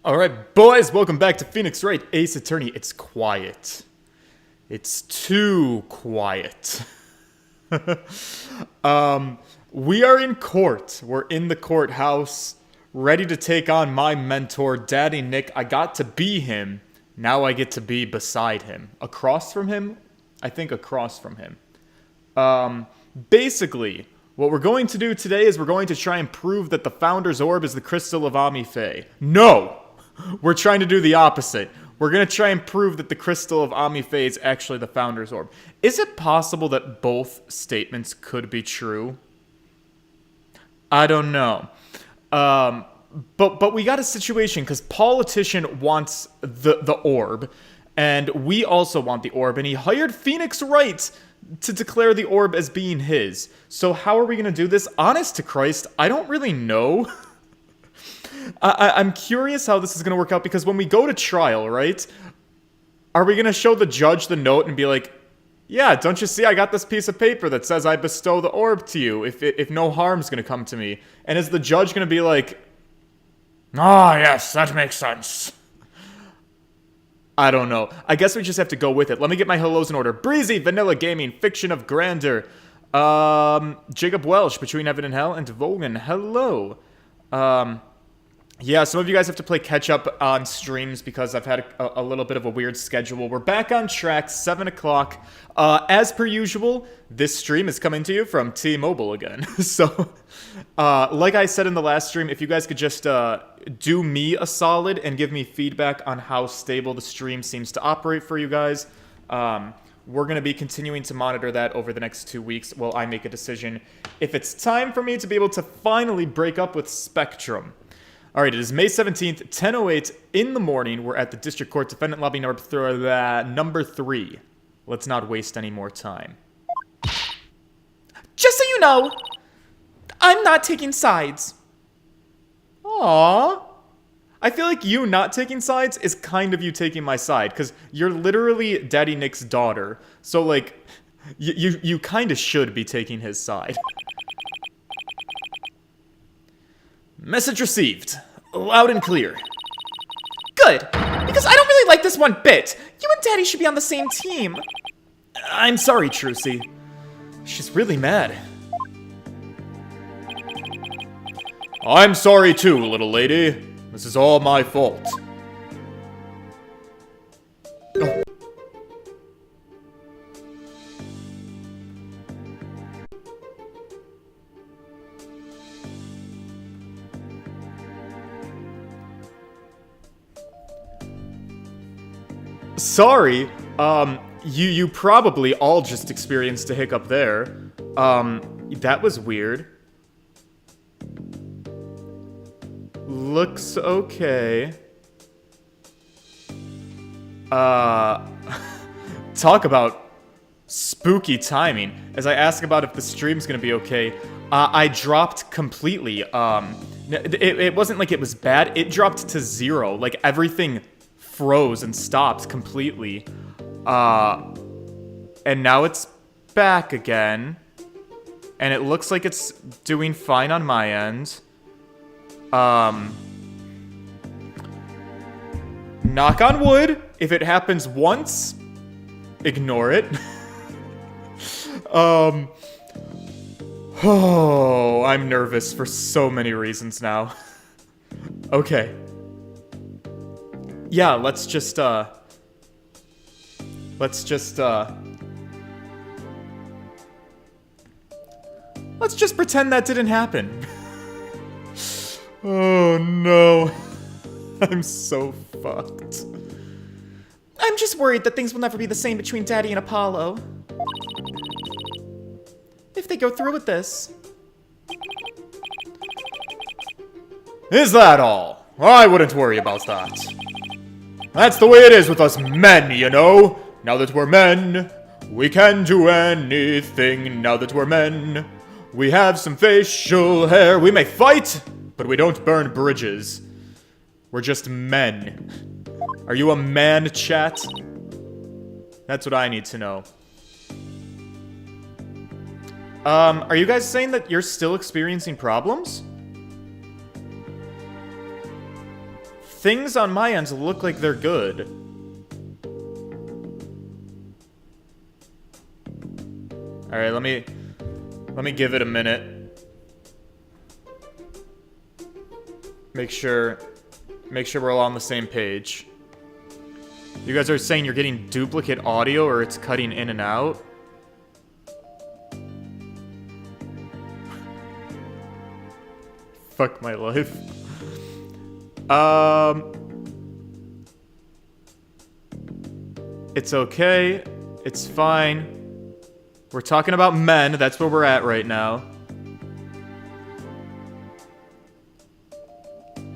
Alright, boys, welcome back to Phoenix Wright Ace Attorney. It's quiet. It's too quiet. We are in court. We're in the courthouse, ready to take on my mentor, Daddy Nick. I got to be him. Now I get to be beside him. Across from him? I think across from him. Basically, what we're going to do today is we're going to try and prove that the Founder's Orb is the Crystal of Amife. No! We're trying to do the opposite. We're going to try and prove that the Crystal of Amife is actually the Founder's Orb. Is it possible that both statements could be true? I don't know. But we got a situation because Politician wants the orb, and we also want the orb, and he hired Phoenix Wright to declare the orb as being his. So how are we going to do this? Honest to Christ, I don't really know. I'm curious how this is going to work out, because when we go to trial, right, are we going to show the judge the note and be like, yeah, don't you see I got this piece of paper that says I bestow the orb to you if no harm's going to come to me? And is the judge going to be like, ah, yes, that makes sense. I don't know. I guess we just have to go with it. Let me get my hellos in order. Breezy, Vanilla Gaming, Fiction of Grandeur. Jacob Welsh, Between Heaven and Hell, and Vogan, hello. Yeah, some of you guys have to play catch-up on streams because I've had a little bit of a weird schedule. We're back on track, 7 o'clock. As per usual, this stream is coming to you from T-Mobile again. So, like I said in the last stream, if you guys could just do me a solid and give me feedback on how stable the stream seems to operate for you guys. We're going to be continuing to monitor that over the next 2 weeks while I make a decision if it's time for me to be able to finally break up with Spectrum. All right, it is May 17th, 10:08 in the morning. We're at the District Court Defendant Lobby number 3. Let's not waste any more time. Just so you know, I'm not taking sides. Aww. I feel like you not taking sides is kind of you taking my side, because you're literally Daddy Nick's daughter. So, like, you kind of should be taking his side. Message received. Loud and clear. Good, because I don't really like this one bit. You and Daddy should be on the same team. I'm sorry, Trucy. She's really mad. I'm sorry too, little lady. This is all my fault. Oh. Sorry, you probably all just experienced a hiccup there. That was weird. Looks okay. Talk about spooky timing. As I ask about if the stream's gonna be okay, I dropped completely. It wasn't like it was bad, it dropped to 0. Like, everything froze and stopped completely. And now it's back again. And it looks like it's doing fine on my end. Knock on wood. If it happens once, ignore it. Oh, I'm nervous for so many reasons now. Okay. Yeah, let's just pretend that didn't happen. Oh no. I'm so fucked. I'm just worried that things will never be the same between Daddy and Apollo. If they go through with this. Is that all? I wouldn't worry about that. That's the way it is with us men, you know? Now that we're men, we can do anything. Now that we're men, we have some facial hair. We may fight, but we don't burn bridges. We're just men. Are you a man, chat? That's what I need to know. Are you guys saying that you're still experiencing problems? things on my end look like they're good. Alright, let me give it a minute. Make sure we're all on the same page. You guys are saying you're getting duplicate audio or it's cutting in and out? Fuck my life. It's okay. It's fine. We're talking about men. That's where we're at right now.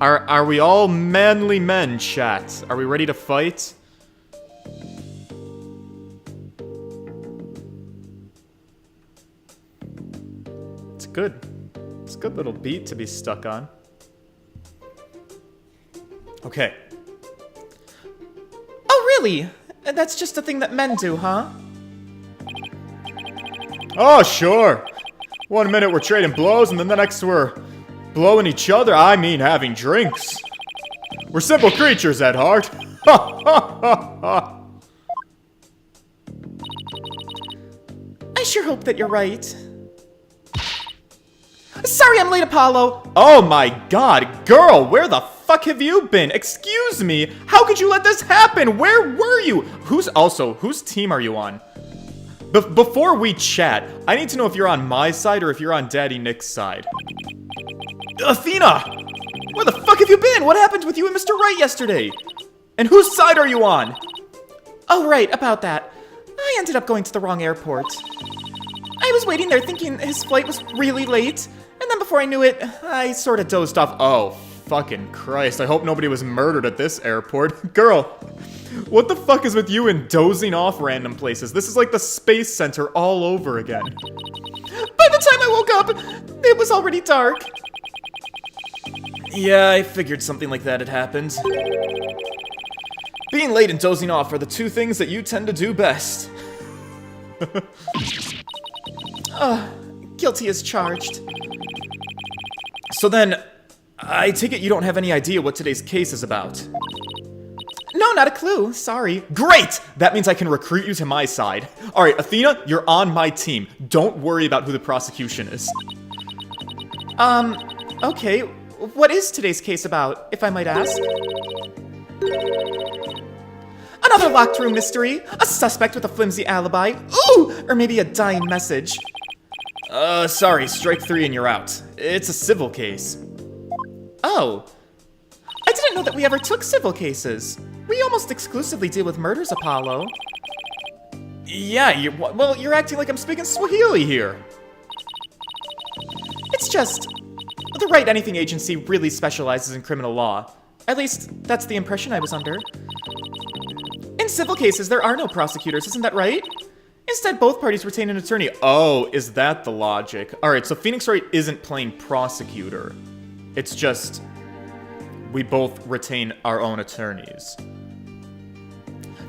Are we all manly men, chat? Are we ready to fight? It's good. It's a good little beat to be stuck on. Okay. Oh, really? That's just a thing that men do, huh? Oh, sure. 1 minute we're trading blows, and then the next we're blowing each other. I mean, having drinks. We're simple creatures at heart. Ha ha ha ha. I sure hope that you're right. Sorry I'm late, Apollo. Oh my god, girl, where the fuck have you been? Excuse me, how could you let this happen? Where were you? Whose team are you on? Before we chat, I need to know if you're on my side or if you're on Daddy Nick's side. Athena! Where the fuck have you been? What happened with you and Mr. Wright yesterday? And whose side are you on? Oh, right, about that. I ended up going to the wrong airport. I was waiting there thinking his flight was really late, and then before I knew it, I sort of dozed off. Oh, fucking Christ. I hope nobody was murdered at this airport. Girl, what the fuck is with you and dozing off random places? This is like the Space Center all over again. By the time I woke up, it was already dark. Yeah, I figured something like that had happened. Being late and dozing off are the two things that you tend to do best. Guilty as charged. So then, I take it you don't have any idea what today's case is about. No, not a clue. Sorry. Great! That means I can recruit you to my side. Alright, Athena, you're on my team. Don't worry about who the prosecution is. Okay. What is today's case about, if I might ask? Another locked room mystery? A suspect with a flimsy alibi? Ooh! Or maybe a dying message? Sorry, strike 3 and you're out. It's a civil case. Oh. I didn't know that we ever took civil cases. We almost exclusively deal with murders, Apollo. Yeah, you're acting like I'm speaking Swahili here. It's just, the Right Anything Agency really specializes in criminal law. At least, that's the impression I was under. In civil cases, there are no prosecutors, isn't that right? Instead, both parties retain an attorney. Oh, is that the logic? Alright, so Phoenix Wright isn't playing prosecutor. It's just, we both retain our own attorneys.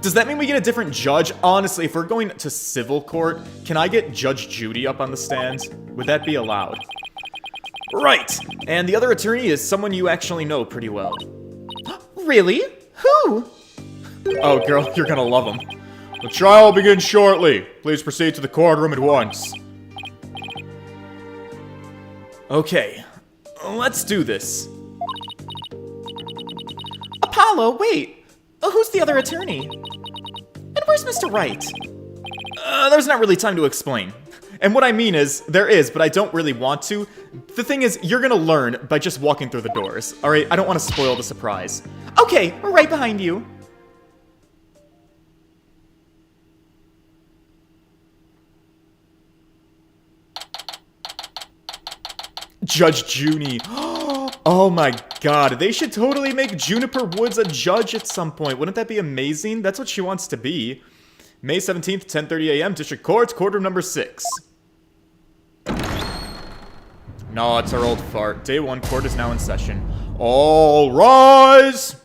Does that mean we get a different judge? Honestly, if we're going to civil court, can I get Judge Judy up on the stand? Would that be allowed? Right! And the other attorney is someone you actually know pretty well. Really? Who? Oh, girl, you're gonna love him. The trial will begin shortly. Please proceed to the courtroom at once. Okay, let's do this. Apollo, wait. Who's the other attorney? And where's Mr. Wright? There's not really time to explain. And what I mean is, there is, but I don't really want to. The thing is, you're gonna learn by just walking through the doors. Alright, I don't want to spoil the surprise. Okay, we're right behind you. Judge Junie. Oh my god, they should totally make Juniper Woods a judge at some point. Wouldn't that be amazing? That's what she wants to be. May 17th, 10:30 a.m., District Court, courtroom number 6. No, it's our old fart. Day 1, court is now in session. All rise!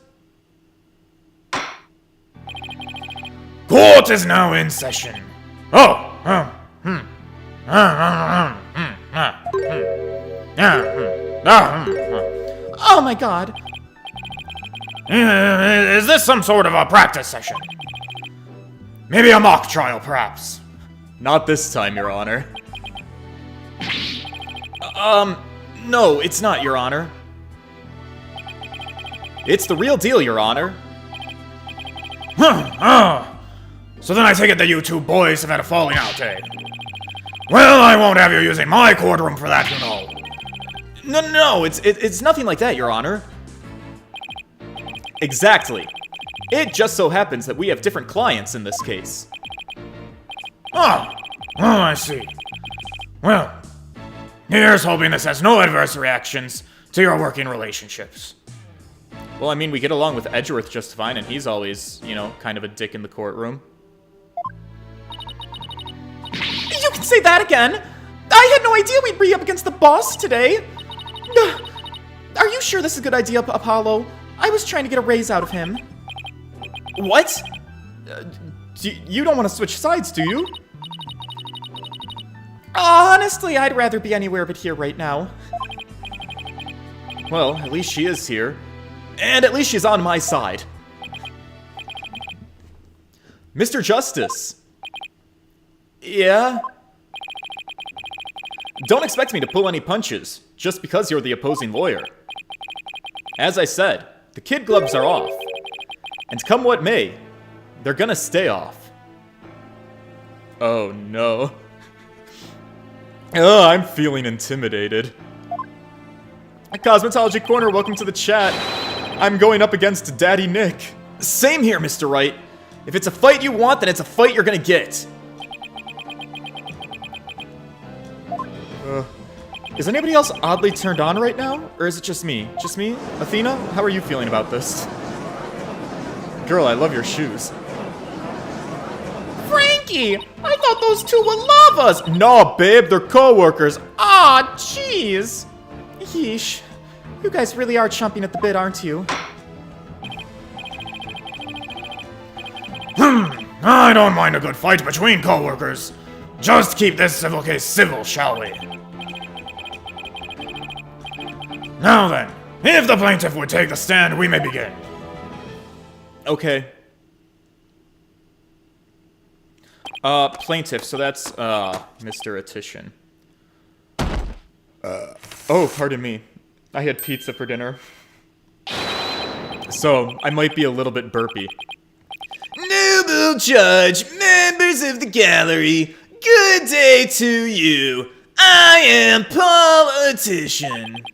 Court is now in session. Oh, Oh my god. Is this some sort of a practice session? Maybe a mock trial, perhaps? Not this time, Your Honor. No, it's not, Your Honor. It's the real deal, Your Honor. So then I take it that you two boys have had a falling out, eh? Well, I won't have you using my courtroom for that, you know. No, it's nothing like that, Your Honor. Exactly. It just so happens that we have different clients in this case. Oh, I see. Well, here's hoping this has no adverse reactions to your working relationships. Well, I mean, we get along with Edgeworth just fine, and he's always, you know, kind of a dick in the courtroom. You can say that again! I had no idea we'd be up against the boss today! Are you sure this is a good idea, Apollo? I was trying to get a raise out of him. What? You don't want to switch sides, do you? Honestly, I'd rather be anywhere but here right now. Well, at least she is here. And at least she's on my side. Mr. Justice. Yeah? Don't expect me to pull any punches, just because you're the opposing lawyer. As I said, the kid gloves are off. And come what may, they're gonna stay off. Oh no. Oh, I'm feeling intimidated. Cosmetology Corner, welcome to the chat. I'm going up against Daddy Nick. Same here, Mr. Wright. If it's a fight you want, then it's a fight you're gonna get. Is anybody else oddly turned on right now? Or is it just me? Just me? Athena, how are you feeling about this? Girl, I love your shoes. Frankie! I thought those two were lovers! No, babe, they're co-workers. Aw, jeez! Yeesh. You guys really are chomping at the bit, aren't you? I don't mind a good fight between co-workers. Just keep this civil case civil, shall we? Now then, if the plaintiff would take the stand, we may begin. Okay. Plaintiff, so that's, Mr. Attition. Oh, pardon me. I had pizza for dinner. So, I might be a little bit burpy. Noble judge, members of the gallery, good day to you. I am politician.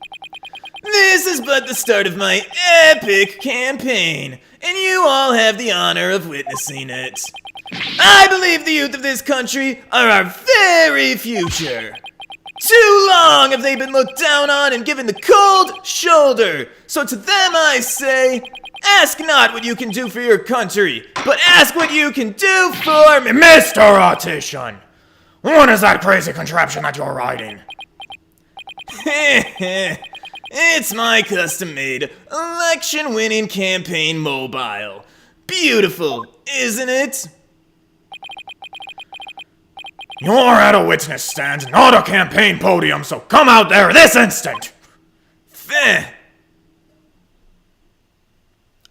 This is but the start of my epic campaign, and you all have the honor of witnessing it. I believe the youth of this country are our very future. Too long have they been looked down on and given the cold shoulder. So to them I say, ask not what you can do for your country, but ask what you can do for me. Mr. Audition! What is that crazy contraption that you're riding? It's my custom-made, election-winning campaign mobile. Beautiful, isn't it? You're at a witness stand, not a campaign podium, so come out there this instant!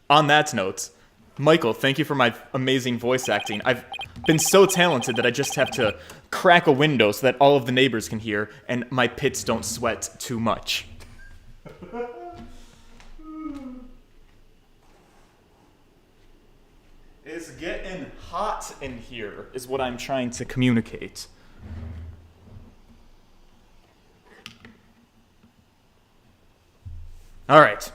On that note, Michael, thank you for my amazing voice acting. I've been so talented that I just have to crack a window so that all of the neighbors can hear and my pits don't sweat too much. It's getting hot in here, is what I'm trying to communicate. Alright.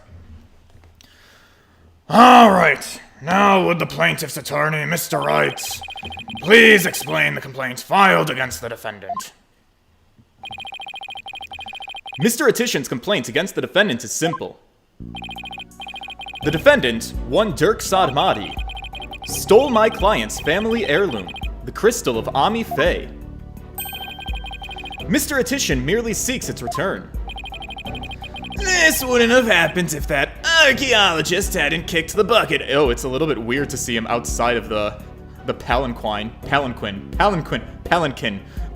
Alright, now would the plaintiff's attorney, Mr. Wright, please explain the complaint filed against the defendant. Mr. Attition's complaint against the defendant is simple. The defendant, one Dirk Sadmati, stole my client's family heirloom, the crystal of Ami Faye. Mr. Attition merely seeks its return. This wouldn't have happened if that archaeologist hadn't kicked the bucket. Oh, it's a little bit weird to see him outside of the palanquin,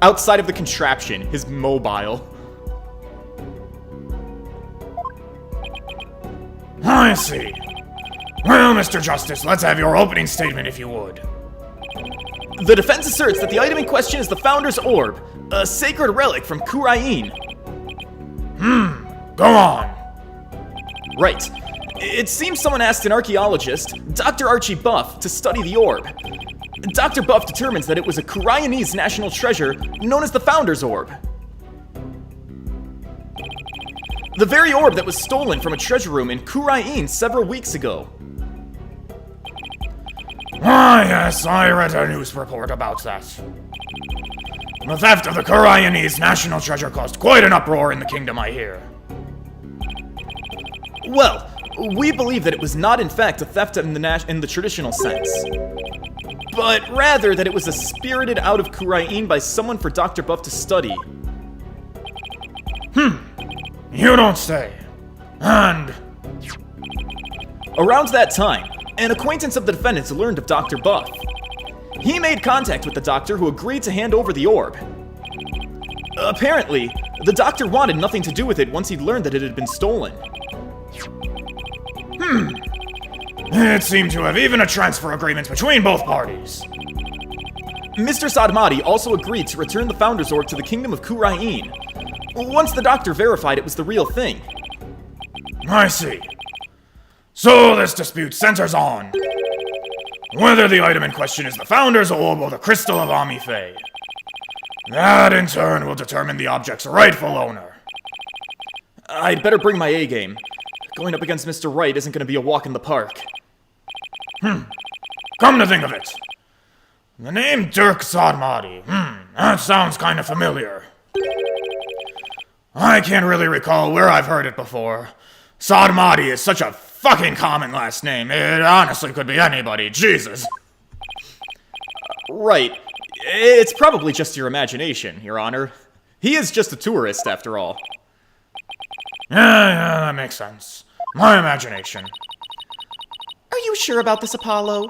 outside of the contraption, his mobile. I see. Well, Mr. Justice, let's have your opening statement if you would. The defense asserts that the item in question is the Founder's Orb, a sacred relic from Kurain. Go on. Right. It seems someone asked an archaeologist, Dr. Archie Buff, to study the orb. Dr. Buff determines that it was a Kurainese national treasure known as the Founder's Orb. The very orb that was stolen from a treasure room in Kurain several weeks ago. Ah, yes, I read a news report about that. The theft of the Kurainese national treasure caused quite an uproar in the kingdom, I hear. Well, we believe that it was not in fact a theft in the traditional sense, but rather that it was spirited out of Kurain by someone for Dr. Buff to study. You don't say. And Around that time, an acquaintance of the defendants learned of Dr. Buff. He made contact with the doctor who agreed to hand over the orb. Apparently, the doctor wanted nothing to do with it once he learned that it had been stolen. it seemed to have even a transfer agreement between both parties. Mr. Sadmati also agreed to return the Founder's Orb to the kingdom of Kurain, once the doctor verified it was the real thing. I see. So this dispute centers on whether the item in question is the Founder's Orb or the Crystal of Amife. That, in turn, will determine the object's rightful owner. I'd better bring my A game. Going up against Mr. Wright isn't going to be a walk in the park. Come to think of it, the name Dirk Sadmati, that sounds kind of familiar. I can't really recall where I've heard it before. Sadmati is such a fucking common last name. It honestly could be anybody. Jesus. Right. It's probably just your imagination, Your Honor. He is just a tourist, after all. Yeah, that makes sense. My imagination. Are you sure about this, Apollo?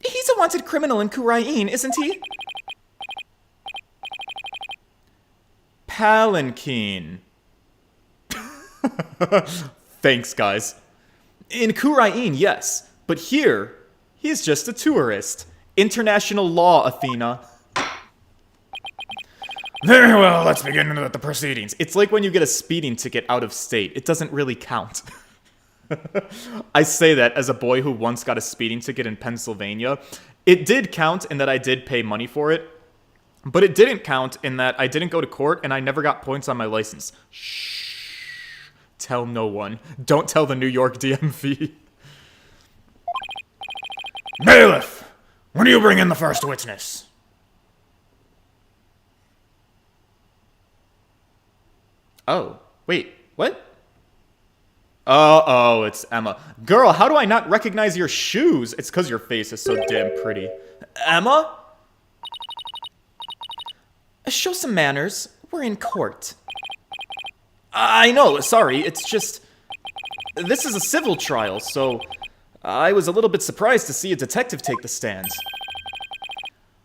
He's a wanted criminal in Kurain, isn't he? Palanquin. Thanks, guys. In Kurain, yes. But here, he's just a tourist. International law, Athena. Very well, let's begin with the proceedings. It's like when you get a speeding ticket out of state. It doesn't really count. I say that as a boy who once got a speeding ticket in Pennsylvania. It did count in that I did pay money for it, but it didn't count in that I didn't go to court and I never got points on my license. Shh. Tell no one. Don't tell the New York DMV. Bailiff, when do you bring in the first witness? Oh, wait, what? Oh, it's Emma. Girl, how do I not recognize your shoes? It's because your face is so damn pretty. Emma? Show some manners. We're in court. I know, sorry, it's just... This is a civil trial, so... I was a little bit surprised to see a detective take the stand.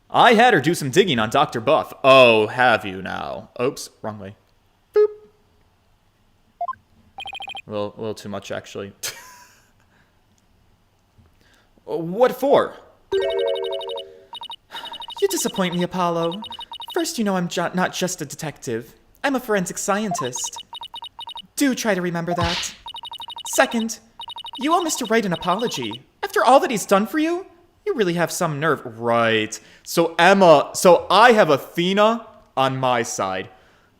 I had her do some digging on Dr. Buff. Oh, have you now? Oops, wrong way. Boop. A little too much, actually. What for? You disappoint me, Apollo. First, you know I'm not just a detective. I'm a forensic scientist. Do try to remember that. Second, you owe Mr. Wright an apology. After all that he's done for you, you really have some nerve. Right. So I have Athena on my side.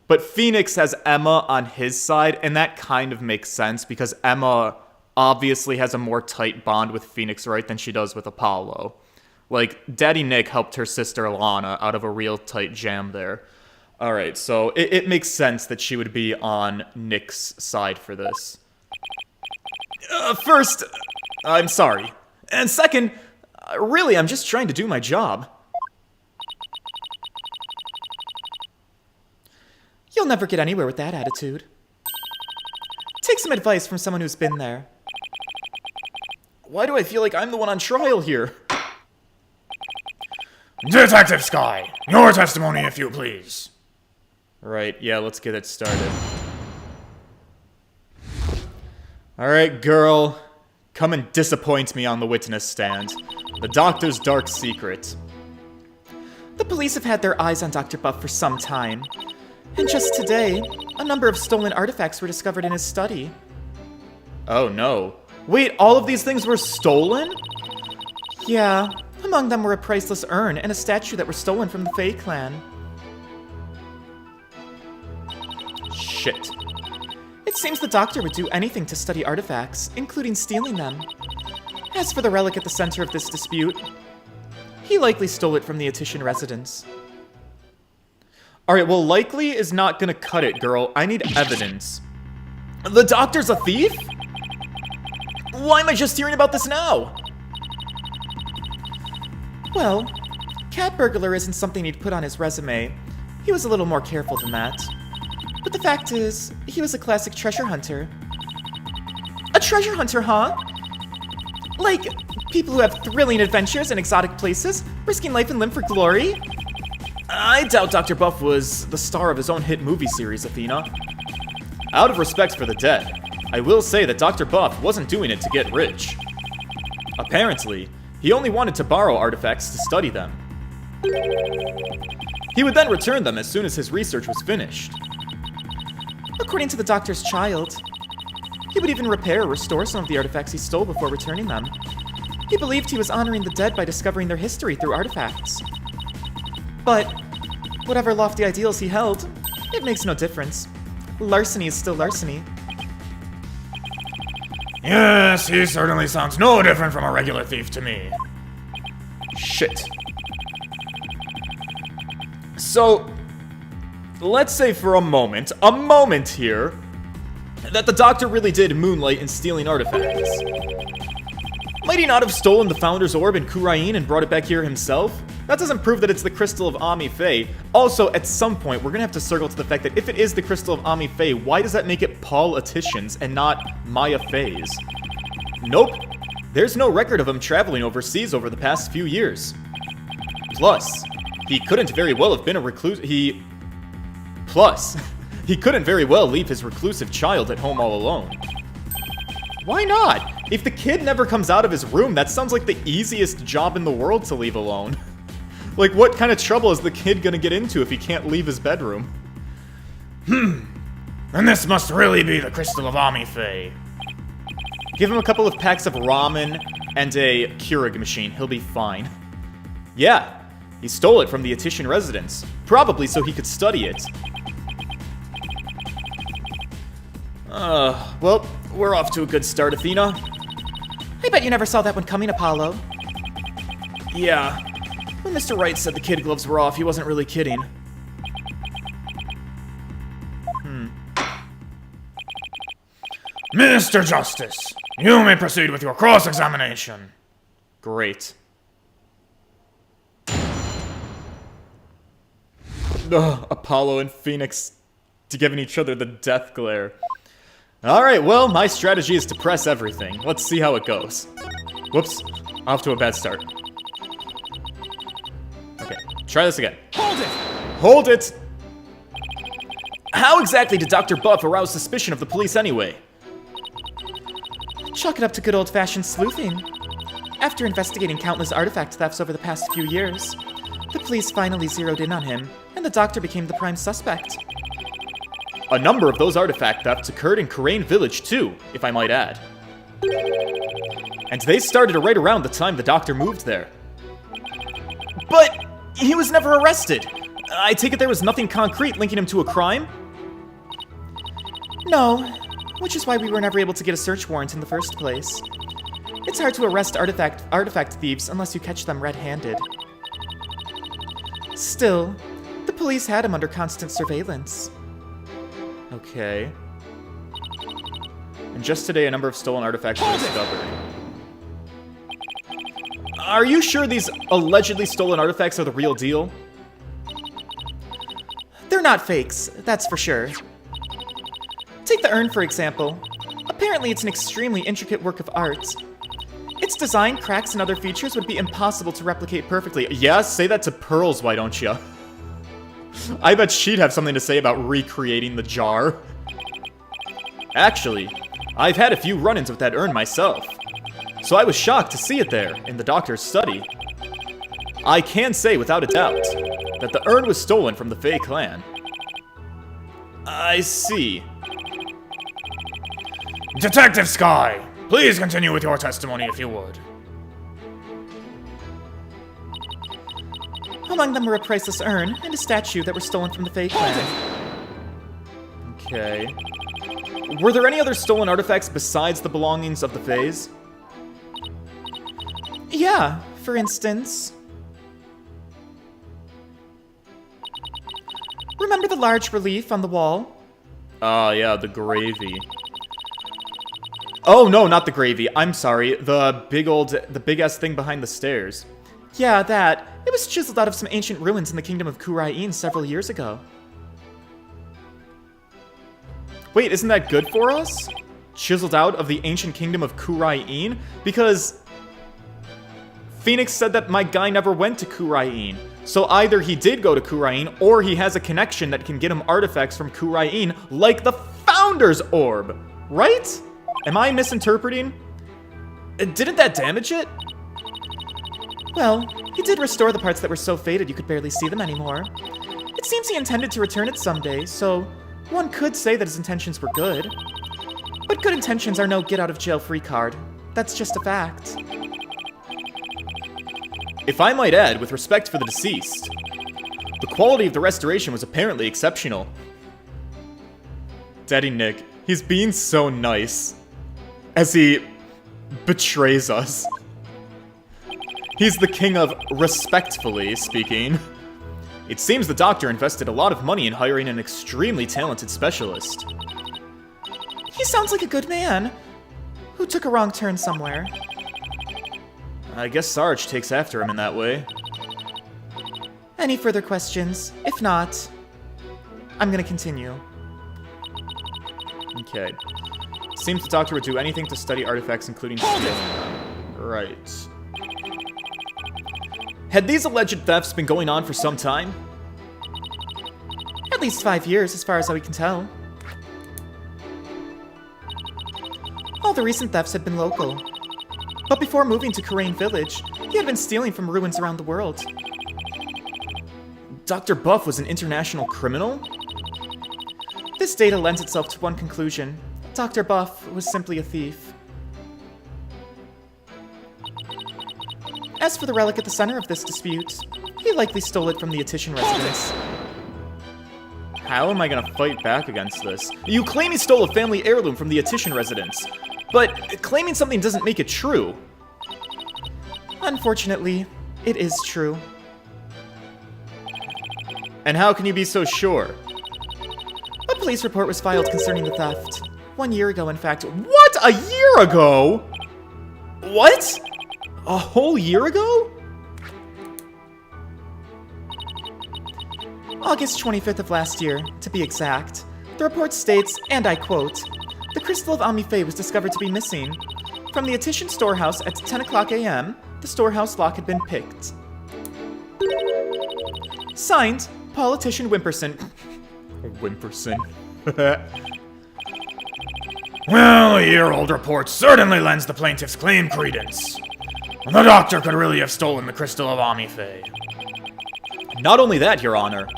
But Phoenix has Emma on his side, and that kind of makes sense because Emma obviously has a more tight bond with Phoenix Wright than she does with Apollo. Like, Daddy Nick helped her sister Lana out of a real tight jam there. Alright, so it makes sense that she would be on Nick's side for this. First, I'm sorry. And second, really, I'm just trying to do my job. You'll never get anywhere with that attitude. Take some advice from someone who's been there. Why do I feel like I'm the one on trial here? Detective Skye, your testimony if you please. Right, yeah, let's get it started. Alright, girl. come and disappoint me on the witness stand. The doctor's dark secret. The police have had their eyes on Dr. Buff for some time. And just today, a number of stolen artifacts were discovered in his study. Oh no. Wait, all of these things were stolen? Yeah, among them were a priceless urn and a statue that were stolen from the Fae clan. Shit. It seems the doctor would do anything to study artifacts, including stealing them. As for the relic at the center of this dispute, he likely stole it from the Etitian residence. Alright, well, likely is not gonna cut it, girl. I need evidence. The doctor's a thief? Why am I just hearing about this now? Well, cat burglar isn't something he'd put on his resume. He was a little more careful than that. But the fact is, he was a classic treasure hunter. A treasure hunter, huh? Like, people who have thrilling adventures in exotic places, risking life and limb for glory? I doubt Dr. Buff was the star of his own hit movie series, Athena. Out of respect for the dead, I will say that Dr. Buff wasn't doing it to get rich. Apparently, he only wanted to borrow artifacts to study them. He would then return them as soon as his research was finished. According to the doctor's child, he would even repair or restore some of the artifacts he stole before returning them. He believed he was honoring the dead by discovering their history through artifacts. But, whatever lofty ideals he held, it makes no difference. Larceny is still larceny. Yes, he certainly sounds no different from a regular thief to me. Shit. So, let's say for a moment here, that the doctor really did moonlight in stealing artifacts. Might he not have stolen the Founder's Orb in Kurain and brought it back here himself? That doesn't prove that it's the Crystal of Ami Fae. Also, at some point, we're gonna have to circle to the fact that if it is the Crystal of Ami Fae, why does that make it Paul Etitian's and not Maya Fae's? Nope. There's no record of him traveling overseas over the past few years. Plus, he couldn't very well have been a recluse. He couldn't very well leave his reclusive child at home all alone. Why not? If the kid never comes out of his room, that sounds like the easiest job in the world to leave alone. Like, what kind of trouble is the kid gonna get into if he can't leave his bedroom? Then this must really be the Crystal of Ami Fae. Give him a couple of packs of ramen and a Keurig machine. He'll be fine. Yeah, he stole it from the Etitian residence. Probably so he could study it. Well, we're off to a good start, Athena. I bet you never saw that one coming, Apollo. Yeah. When Mr. Wright said the kid gloves were off, he wasn't really kidding. Mr. Justice, you may proceed with your cross-examination. Great. Ugh, Apollo and Phoenix giving each other the death glare. Alright, well, my strategy is to press everything. Let's see how it goes. Whoops, off to a bad start. Okay, try this again. Hold it! Hold it! How exactly did Dr. Buff arouse suspicion of the police anyway? Chalk it up to good old-fashioned sleuthing. After investigating countless artifact thefts over the past few years, the police finally zeroed in on him, and the doctor became the prime suspect. A number of those artifact thefts occurred in Kurain Village too, if I might add. And they started right around the time the doctor moved there. But he was never arrested. I take it there was nothing concrete linking him to a crime? No, which is why we were never able to get a search warrant in the first place. It's hard to arrest artifact thieves unless you catch them red-handed. Still, the police had him under constant surveillance. Okay. And just today, a number of stolen artifacts were discovered. Are you sure these allegedly stolen artifacts are the real deal? They're not fakes, that's for sure. Take the urn, for example. Apparently, it's an extremely intricate work of art. Its design, cracks, and other features would be impossible to replicate perfectly. Yeah, say that to Pearls, why don't you? I bet she'd have something to say about recreating the jar. Actually, I've had a few run-ins with that urn myself. so I was shocked to see it there, in the doctor's study. I can say without a doubt that the urn was stolen from the Fae clan. I see. Detective Skye, please continue with your testimony if you would. Among them were a priceless urn and a statue that were stolen from the Fae clan. Okay. Were there any other stolen artifacts besides the belongings of the Faes? Yeah, for instance. Remember the large relief on the wall? Ah, yeah, the gravy. Oh, no, not the gravy. I'm sorry. The big-ass thing behind the stairs. Yeah, that. It was chiseled out of some ancient ruins in the kingdom of Kura'in several years ago. Wait, isn't that good for us? Chiseled out of the ancient kingdom of Kura'in? Because Phoenix said that my guy never went to Kura'in. So either he did go to Kura'in, or he has a connection that can get him artifacts from Kura'in, like the Founder's Orb. Right? Am I misinterpreting? Didn't that damage it? Well, he did restore the parts that were so faded you could barely see them anymore. It seems he intended to return it someday, so one could say that his intentions were good. But good intentions are no get-out-of-jail-free card. That's just a fact. If I might add, with respect for the deceased, the quality of the restoration was apparently exceptional. Daddy Nick, he's being so nice as he betrays us. He's the king of respectfully speaking. It seems the doctor invested a lot of money in hiring an extremely talented specialist. He sounds like a good man who took a wrong turn somewhere. I guess Sarge takes after him in that way. Any further questions? If not, I'm gonna continue. Okay. Seems the doctor would do anything to study artifacts, including stealing them. Right. Had these alleged thefts been going on for some time? At least 5 years, as far as we can tell. All the recent thefts had been local. But before moving to Kurain Village, he had been stealing from ruins around the world. Dr. Buff was an international criminal? This data lends itself to one conclusion. Dr. Buff was simply a thief. As for the relic at the center of this dispute, he likely stole it from the Attition residence. How am I gonna fight back against this? You claim he stole a family heirloom from the Attition residence, but claiming something doesn't make it true. Unfortunately, it is true. And how can you be so sure? A police report was filed concerning the theft. 1 year ago, in fact. What? A year ago? What? A whole year ago? August 25th of last year, to be exact. The report states, and I quote, "The crystal of Amife was discovered to be missing. From the Attition storehouse at 10 o'clock a.m., the storehouse lock had been picked." Signed, Paul Attition Wimperson. Wimperson. Well, a year-old report certainly lends the plaintiff's claim credence. The doctor could really have stolen the crystal of Amife. Not only that, Your Honor,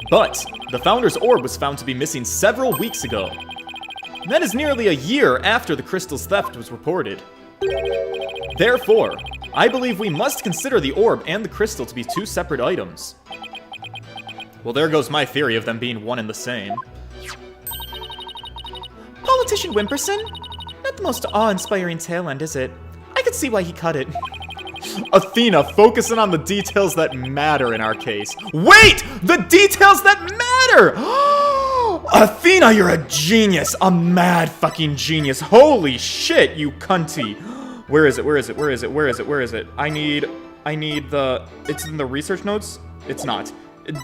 but the Founder's Orb was found to be missing several weeks ago. That is nearly a year after the crystal's theft was reported. Therefore, I believe we must consider the orb and the crystal to be two separate items. Well, there goes my theory of them being one and the same. Politician Wimperson? Not the most awe-inspiring tail end, is it? I could see why he cut it. Athena, focusing on the details that matter in our case. Wait! The details that matter! Athena, you're a genius! A mad fucking genius. Holy shit, you cunty. Where is it? Where is it? Where is it? Where is it? Where is it? I need the... It's in the research notes? It's not.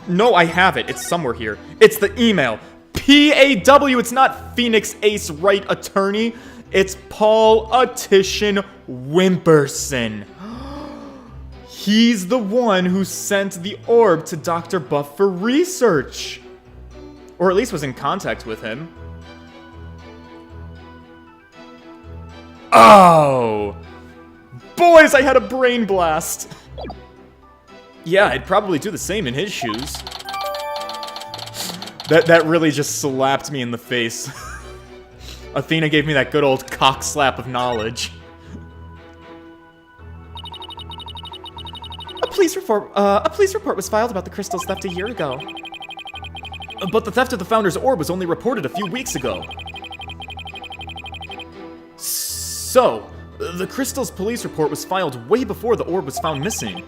No, I have it. It's somewhere here. It's the email. PAW. It's not Phoenix Ace Wright Attorney. It's Paul Attition Wimperson. He's the one who sent the orb to Dr. Buff for research. Or at least was in contact with him. Oh. Boys, I had a brain blast! Yeah, I'd probably do the same in his shoes. That really just slapped me in the face. Athena gave me that good old cock slap of knowledge. A police report was filed about the crystals theft a year ago. But the theft of the Founder's Orb was only reported a few weeks ago. So, the crystal's police report was filed way before the orb was found missing.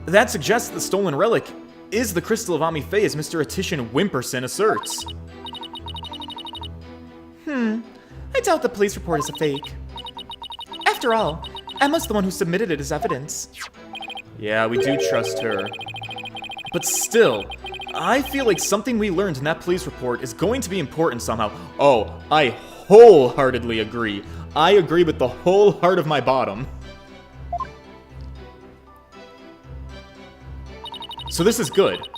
That suggests the stolen relic is the Crystal of Amife, as Mr. Attition Wimperson asserts. I doubt the police report is a fake. After all, Emma's the one who submitted it as evidence. Yeah, we do trust her. But still, I feel like something we learned in that police report is going to be important somehow. Oh, I wholeheartedly agree. I agree with the whole heart of my bottom. So this is good.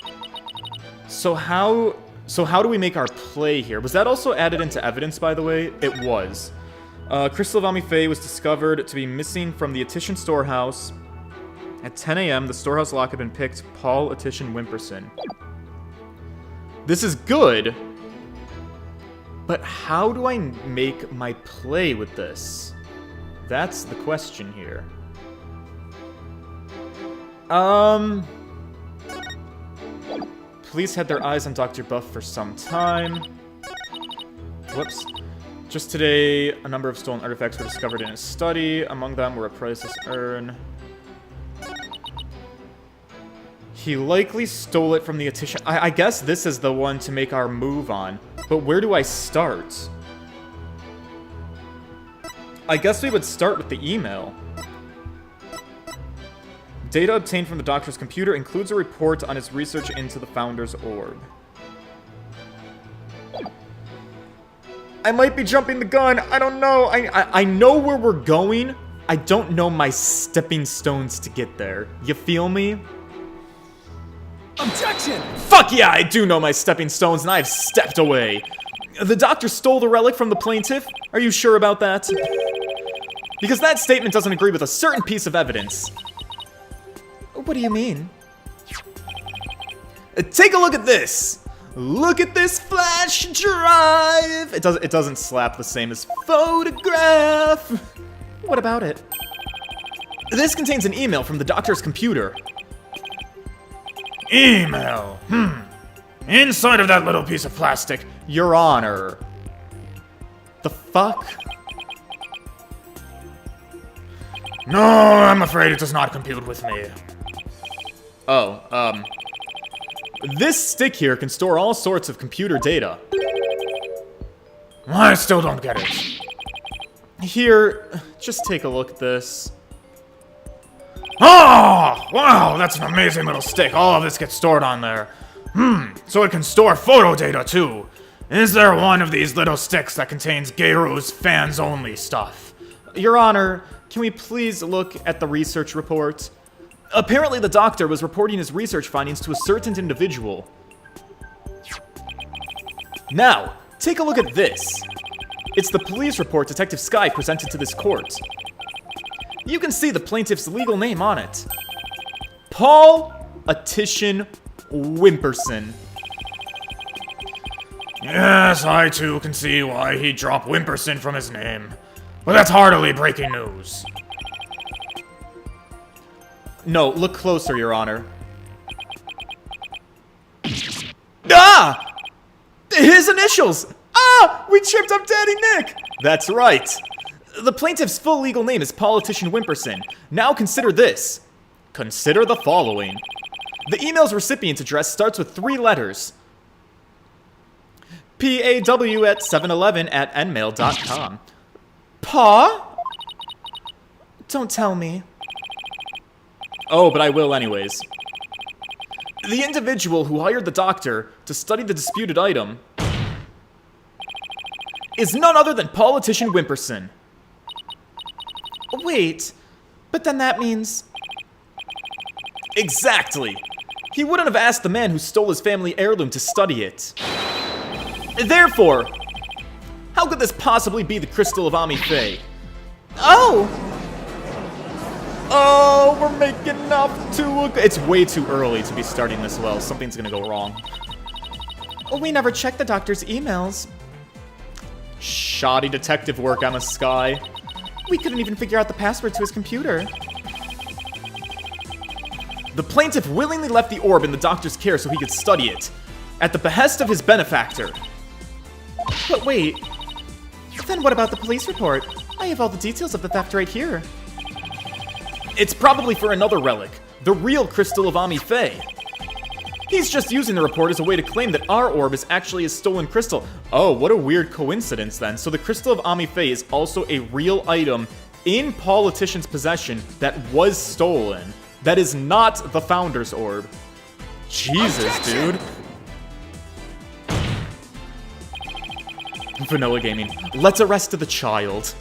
So how do we make our play here? Was that also added into evidence, by the way? It was. Crystal of Amife was discovered to be missing from the Attition storehouse. At 10 a.m., the storehouse lock had been picked. Paul Attition Wimperson. This is good. But how do I make my play with this? That's the question here. Police had their eyes on Dr. Buff for some time. Whoops. Just today, a number of stolen artifacts were discovered in his study. Among them were a priceless urn. He likely stole it from the Attition. I guess this is the one to make our move on. But where do I start? I guess we would start with the email. Data obtained from the doctor's computer includes a report on his research into the Founder's Orb. I might be jumping the gun. I don't know. I know where we're going. I don't know my stepping stones to get there. You feel me? Objection! Fuck yeah, I do know my stepping stones, and I've stepped away. The doctor stole the relic from the plaintiff? Are you sure about that? Because that statement doesn't agree with a certain piece of evidence. What do you mean? Take a look at this! Look at this flash drive! It doesn't slap the same as photograph. What about it? This contains an email from the doctor's computer. Email. Inside of that little piece of plastic. Your Honor. The fuck? No, I'm afraid it does not compute with me. Oh, this stick here can store all sorts of computer data. I still don't get it. Here, just take a look at this. Oh, wow, that's an amazing little stick. All of this gets stored on there. So it can store photo data too. Is there one of these little sticks that contains Geiru's fans-only stuff? Your Honor, can we please look at the research report? Apparently the doctor was reporting his research findings to a certain individual. Now, take a look at this. It's the police report Detective Skye presented to this court. You can see the plaintiff's legal name on it. Paul Attition Wimperson. Yes, I too can see why he dropped Wimperson from his name. But that's hardly breaking news. No, look closer, Your Honor. Ah! His initials! Ah! We tripped up Daddy Nick! That's right. The plaintiff's full legal name is Paul Attition Wimperson. Now consider this. Consider the following. The email's recipient address starts with 3 letters. paw@711@nmail.com. Pa? Don't tell me. Oh, but I will anyways. The individual who hired the doctor to study the disputed item is none other than Paul Attition Wimperson. Wait, but then that means... Exactly. He wouldn't have asked the man who stole his family heirloom to study it. Therefore, how could this possibly be the Crystal of Amife? Oh! Oh, we're making up to a... It's way too early to be starting this well. Something's gonna go wrong. We never checked the doctor's emails. Shoddy detective work, Emma Skye. We couldn't even figure out the password to his computer. The plaintiff willingly left the orb in the doctor's care so he could study it, at the behest of his benefactor. But wait, then what about the police report? I have all the details of the theft right here. It's probably for another relic, the real crystal of Ami Faye. He's just using the report as a way to claim that our orb is actually a stolen crystal. Oh, what a weird coincidence then. So the crystal of Ami Faye is also a real item in politicians' possession that was stolen. That is not the Founder's Orb. Jesus, Objection! dude. Vanilla Gaming. Let's arrest the child.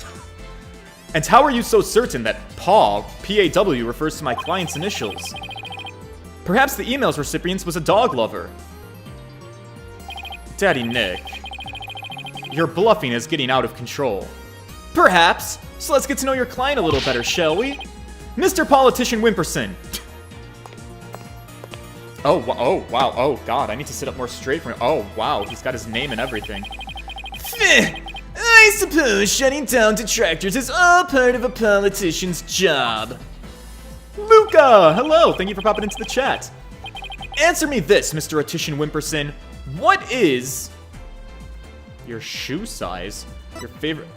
And how are you so certain that PAW, P-A-W, refers to my client's initials? Perhaps the email's recipient was a dog lover. Daddy Nick, your bluffing is getting out of control. Perhaps. So let's get to know your client a little better, shall we? Mr. Politician Wimperson. Oh, wow. Oh, God. I need to sit up more straight from... Oh, wow. He's got his name and everything. I suppose shutting down detractors is all part of a politician's job. Luca! Hello. Thank you for popping into the chat. Answer me this, Mr. Atician Wimperson. What is... your shoe size? Your favorite...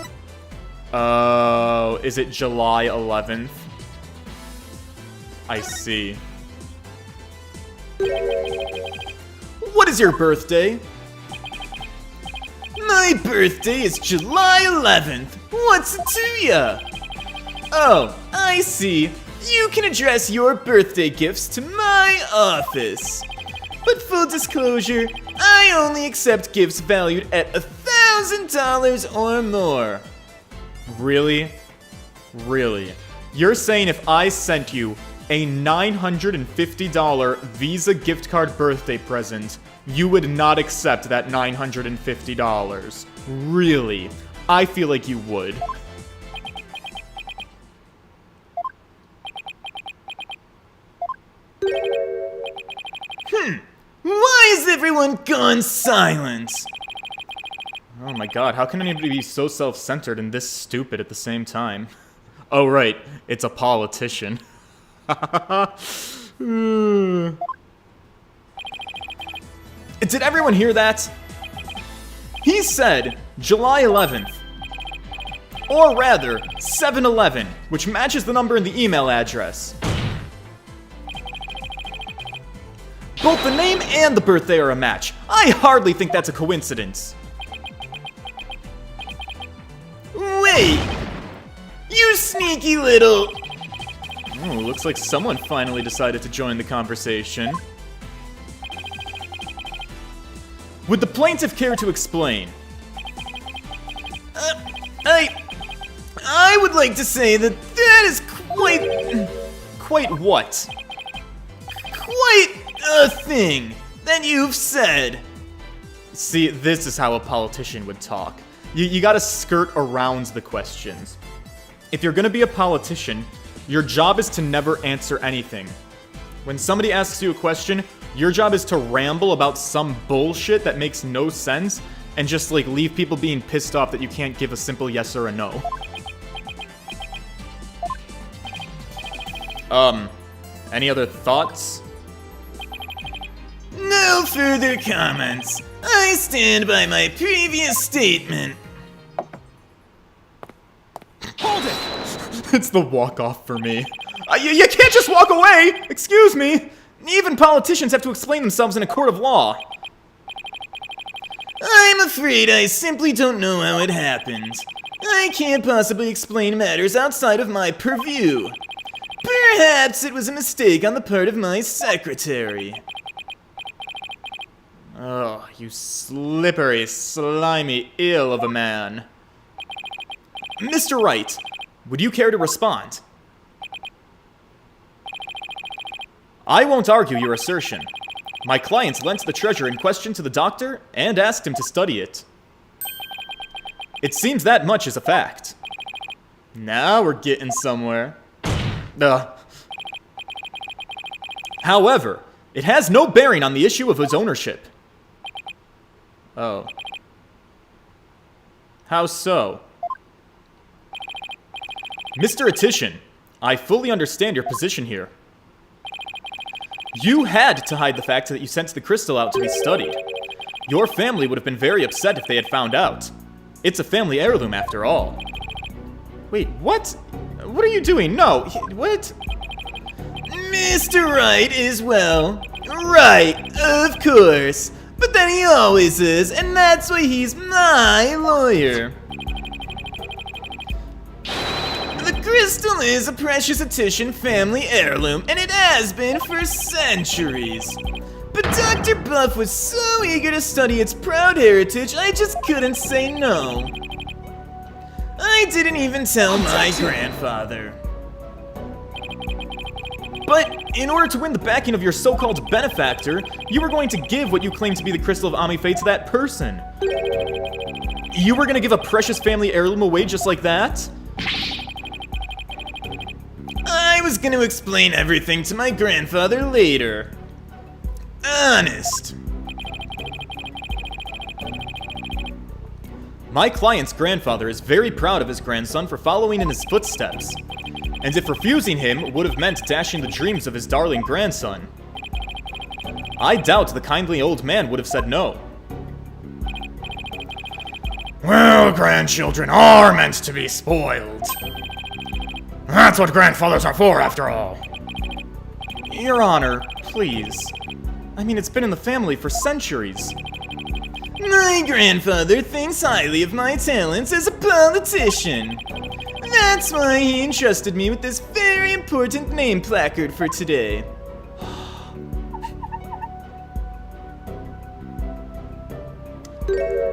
Oh, is it July 11th? I see. What is your birthday? My birthday is July 11th. What's it to ya? Oh, I see. You can address your birthday gifts to my office. But full disclosure, I only accept gifts valued at $1,000 or more. Really? Really? You're saying if I sent you a $950 Visa gift card birthday present, you would not accept that $950? Really? I feel like you would. Why is everyone gone silent? Oh my god, how can anybody be so self-centered and this stupid at the same time? Oh right, it's a politician. Did everyone hear that? He said July 11th. Or rather, 7-11, which matches the number in the email address. Both the name and the birthday are a match. I hardly think that's a coincidence. Wait! You sneaky little... Oh, looks like someone finally decided to join the conversation. Would the plaintiff care to explain? I would like to say that is quite... Quite what? Quite a thing that you've said. See, this is how a politician would talk. You gotta skirt around the questions. If you're gonna be a politician, your job is to never answer anything. When somebody asks you a question, your job is to ramble about some bullshit that makes no sense and just like leave people being pissed off that you can't give a simple yes or a no. Any other thoughts? No further comments. I stand by my previous statement. Hold it! It's the walk-off for me. You can't just walk away! Excuse me! Even politicians have to explain themselves in a court of law. I'm afraid I simply don't know how it happened. I can't possibly explain matters outside of my purview. Perhaps it was a mistake on the part of my secretary. Oh, you slippery, slimy, ill of a man. Mr. Wright, would you care to respond? I won't argue your assertion. My client lent the treasure in question to the doctor and asked him to study it. It seems that much is a fact. Now we're getting somewhere. However, it has no bearing on the issue of his ownership. Oh. How so? Mr. Attition, I fully understand your position here. You had to hide the fact that you sent the crystal out to be studied. Your family would have been very upset if they had found out. It's a family heirloom after all. Wait, what? What are you doing? No, what? Mr. Wright is, well, right, of course. But then he always is, and that's why he's my lawyer. The crystal is a precious Attition family heirloom, and it has been for centuries. But Dr. Buff was so eager to study its proud heritage, I just couldn't say no. I didn't even tell my grandfather. But in order to win the backing of your so-called benefactor, you were going to give what you claim to be the crystal of Amifei to that person. You were going to give a precious family heirloom away just like that? I was going to explain everything to my grandfather later. Honest. My client's grandfather is very proud of his grandson for following in his footsteps. And if refusing him would have meant dashing the dreams of his darling grandson, I doubt the kindly old man would have said no. Well, grandchildren are meant to be spoiled. That's what grandfathers are for, after all. Your Honor, please. I mean, it's been in the family for centuries. My grandfather thinks highly of my talents as a politician. That's why he entrusted me with this very important name placard for today.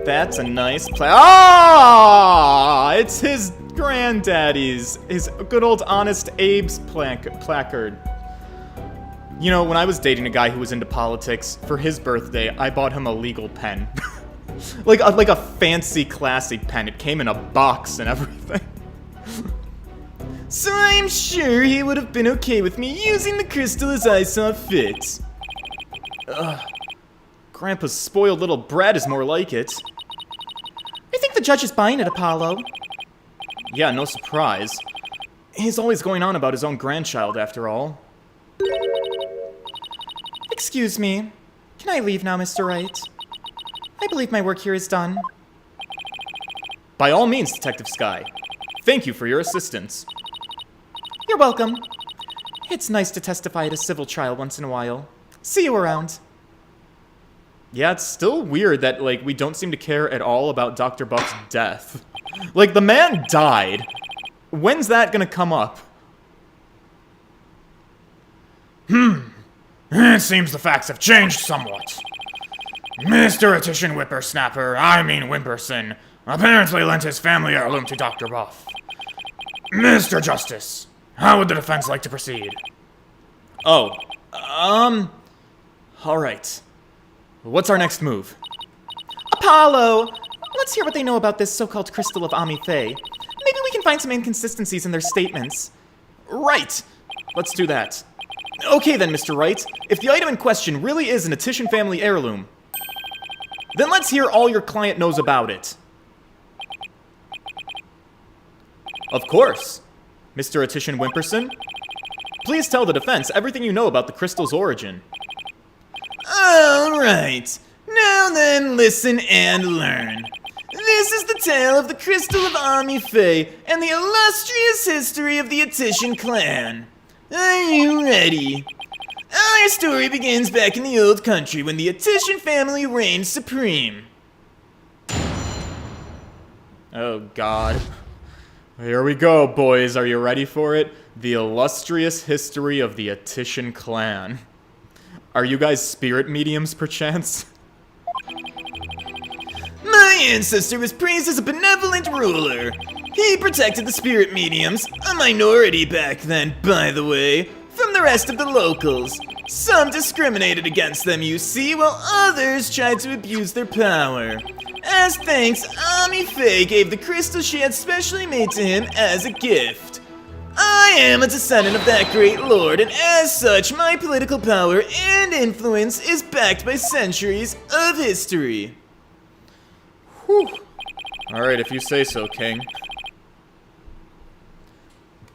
That's a nice Ah! It's his granddaddy's, his good old Honest Abe's placard. You know, when I was dating a guy who was into politics, for his birthday, I bought him a legal pen. like a fancy, classy pen. It came in a box and everything. So I'm sure he would have been okay with me using the crystal as I saw fit. Grandpa's spoiled little brat is more like it. I think the judge is buying it, Apollo. Yeah, no surprise. He's always going on about his own grandchild, after all. Excuse me. Can I leave now, Mr. Wright? I believe my work here is done. By all means, Detective Skye. Thank you for your assistance. You're welcome. It's nice to testify at a civil trial once in a while. See you around. Yeah, it's still weird that, like, we don't seem to care at all about Dr. Buff's death. Like, the man died. When's that gonna come up? It seems the facts have changed somewhat. Mr. Attition Whippersnapper, I mean Wimperson, apparently lent his family heirloom to Dr. Buff. Mr. Justice, how would the defense like to proceed? Oh, alright. What's our next move? Apollo! Let's hear what they know about this so-called crystal of Amifei. Maybe we can find some inconsistencies in their statements. Right! Let's do that. Okay then, Mr. Wright. If the item in question really is an Attition family heirloom, then let's hear all your client knows about it. Of course. Mr. Attition Wimperson, please tell the defense everything you know about the crystal's origin. Alright. Now then, listen and learn. This is the tale of the crystal of Amifei and the illustrious history of the Attition clan. Are you ready? Our story begins back in the old country when the Attition family reigned supreme. Oh god. Here we go, boys. Are you ready for it? The illustrious history of the Attition clan. Are you guys spirit mediums, perchance? My ancestor was praised as a benevolent ruler. He protected the spirit mediums, a minority back then, by the way, from the rest of the locals. Some discriminated against them, you see, while others tried to abuse their power. As thanks, Ami Faye gave the crystal she had specially made to him as a gift. I am a descendant of that great lord, and as such, my political power and influence is backed by centuries of history. Whew. Alright, if you say so, King.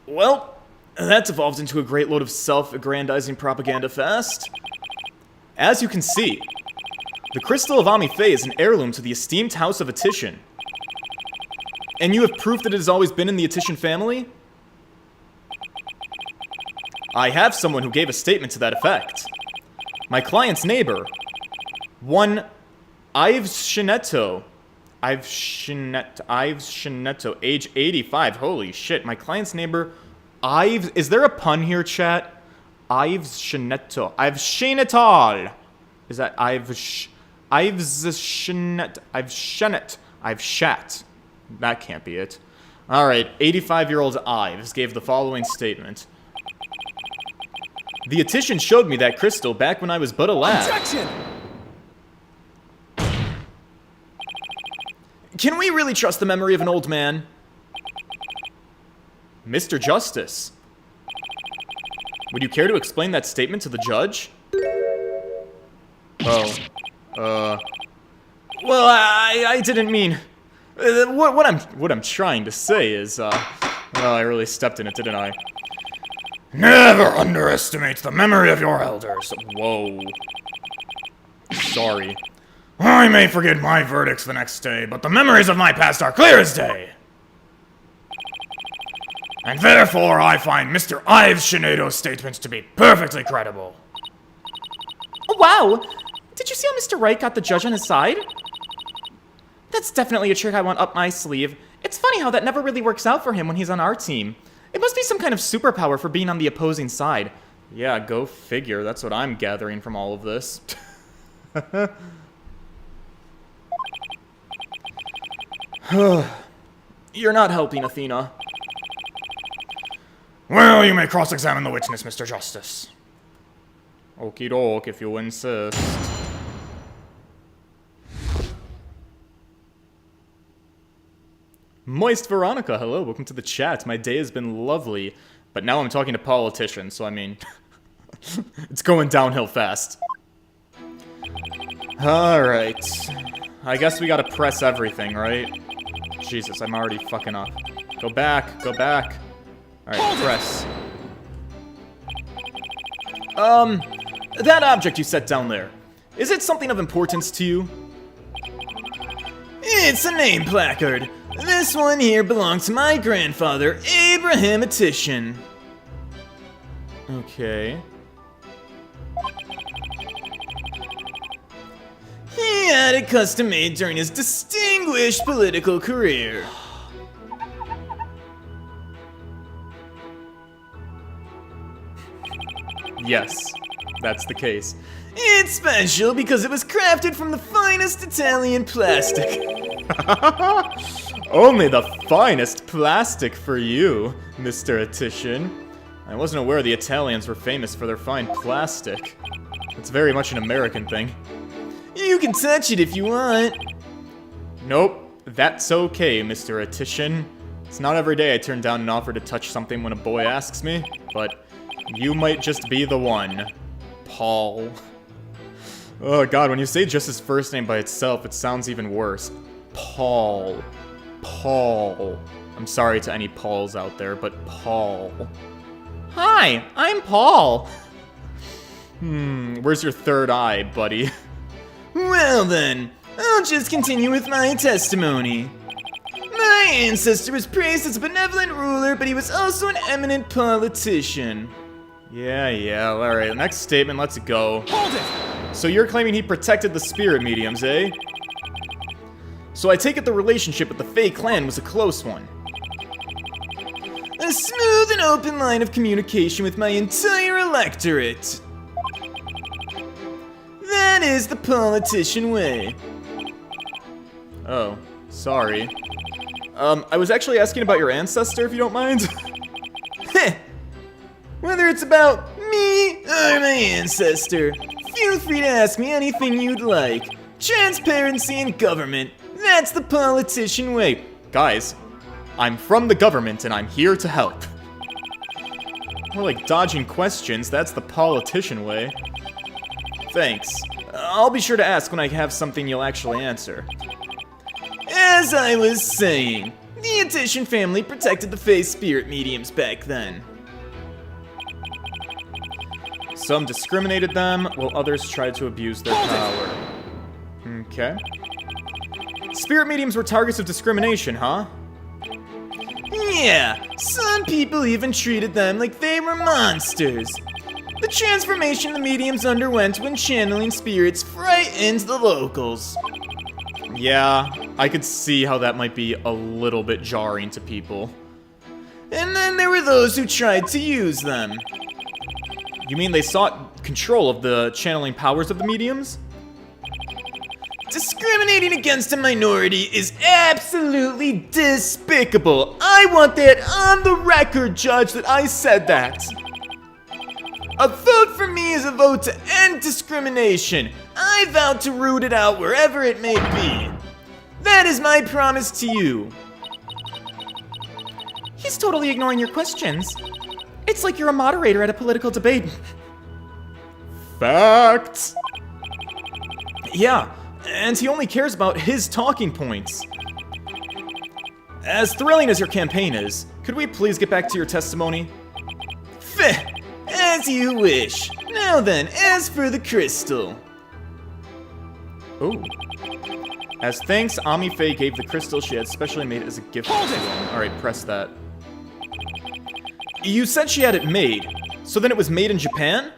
Well, that's evolved into a great load of self-aggrandizing propaganda fast. As you can see, the Crystal of Ami Faye is an heirloom to the esteemed house of Attition. And you have proof that it has always been in the Attition family? I have someone who gave a statement to that effect. My client's neighbor, one Ives Shinetto, age 85. Holy shit, my client's neighbor, Ives. Is there a pun here, chat? Ives Shinetto. Ives Shinetal. Is that Ives Shinet? Ives Shenet. Ives Shat. That can't be it. Alright, 85-year-old Ives gave the following statement. The Attition showed me that crystal back when I was but a lad. Objection! Can we really trust the memory of an old man? Mr. Justice, would you care to explain that statement to the judge? Well, I didn't mean... What I'm trying to say is, Well, I really stepped in it, didn't I? Never underestimate the memory of your elders. Whoa. Sorry. I may forget my verdicts the next day, but the memories of my past are clear as day. And therefore, I find Mr. Ives Shineto's statements to be perfectly credible. Oh, wow! Did you see how Mr. Wright got the judge on his side? That's definitely a trick I want up my sleeve. It's funny how that never really works out for him when he's on our team. It must be some kind of superpower for being on the opposing side. Yeah, go figure. That's what I'm gathering from all of this. You're not helping, Athena. Well, you may cross-examine the witness, Mr. Justice. Okie doke, if you insist. Moist Veronica, hello, welcome to the chat. My day has been lovely, but now I'm talking to politicians, so I mean, it's going downhill fast. Alright. I guess we gotta press everything, right? Jesus, I'm already fucking up. Go back, go back. Alright, press. That object you set down there, is it something of importance to you? It's a name placard. This one here belonged to my grandfather, Abraham Attition. Okay. He had it custom made during his distinguished political career. Yes, that's the case. It's special because it was crafted from the finest Italian plastic. Only the finest plastic for you, Mr. Attition. I wasn't aware the Italians were famous for their fine plastic. It's very much an American thing. You can touch it if you want. Nope, that's okay, Mr. Attition. It's not every day I turn down an offer to touch something when a boy asks me, but you might just be the one. Paul. Oh god, when you say just his first name by itself, it sounds even worse. Paul. Paul. I'm sorry to any Pauls out there, but Paul. Hi, I'm Paul. Where's your third eye, buddy? Well then, I'll just continue with my testimony. My ancestor was praised as a benevolent ruler, but he was also an eminent politician. Yeah, alright, next statement, let's go. Hold it! So you're claiming he protected the spirit mediums, eh? So I take it the relationship with the Fae clan was a close one. A smooth and open line of communication with my entire electorate. That is the politician way. Oh, sorry. I was actually asking about your ancestor, if you don't mind. Heh. Whether it's about me or my ancestor, feel free to ask me anything you'd like. Transparency in government. That's the politician way. Guys, I'm from the government and I'm here to help. More like dodging questions, that's the politician way. Thanks. I'll be sure to ask when I have something you'll actually answer. As I was saying, the Addition family protected the Fae spirit mediums back then. Some discriminated them, while others tried to abuse their power. Okay. Spirit mediums were targets of discrimination, huh? Yeah, some people even treated them like they were monsters. The transformation the mediums underwent when channeling spirits frightened the locals. Yeah, I could see how that might be a little bit jarring to people. And then there were those who tried to use them. You mean they sought control of the channeling powers of the mediums? Discriminating against a minority is absolutely despicable. I want that on the record, Judge, that I said that. A vote for me is a vote to end discrimination. I vow to root it out wherever it may be. That is my promise to you. He's totally ignoring your questions. It's like you're a moderator at a political debate. Facts. Yeah, and he only cares about his talking points. As thrilling as your campaign is, could we please get back to your testimony? Feh, as you wish. Now then, as for the crystal. Ooh. As thanks, Ami Faye gave the crystal she had specially made as a gift to him. Alright, press that. You said she had it made, so then it was made in Japan?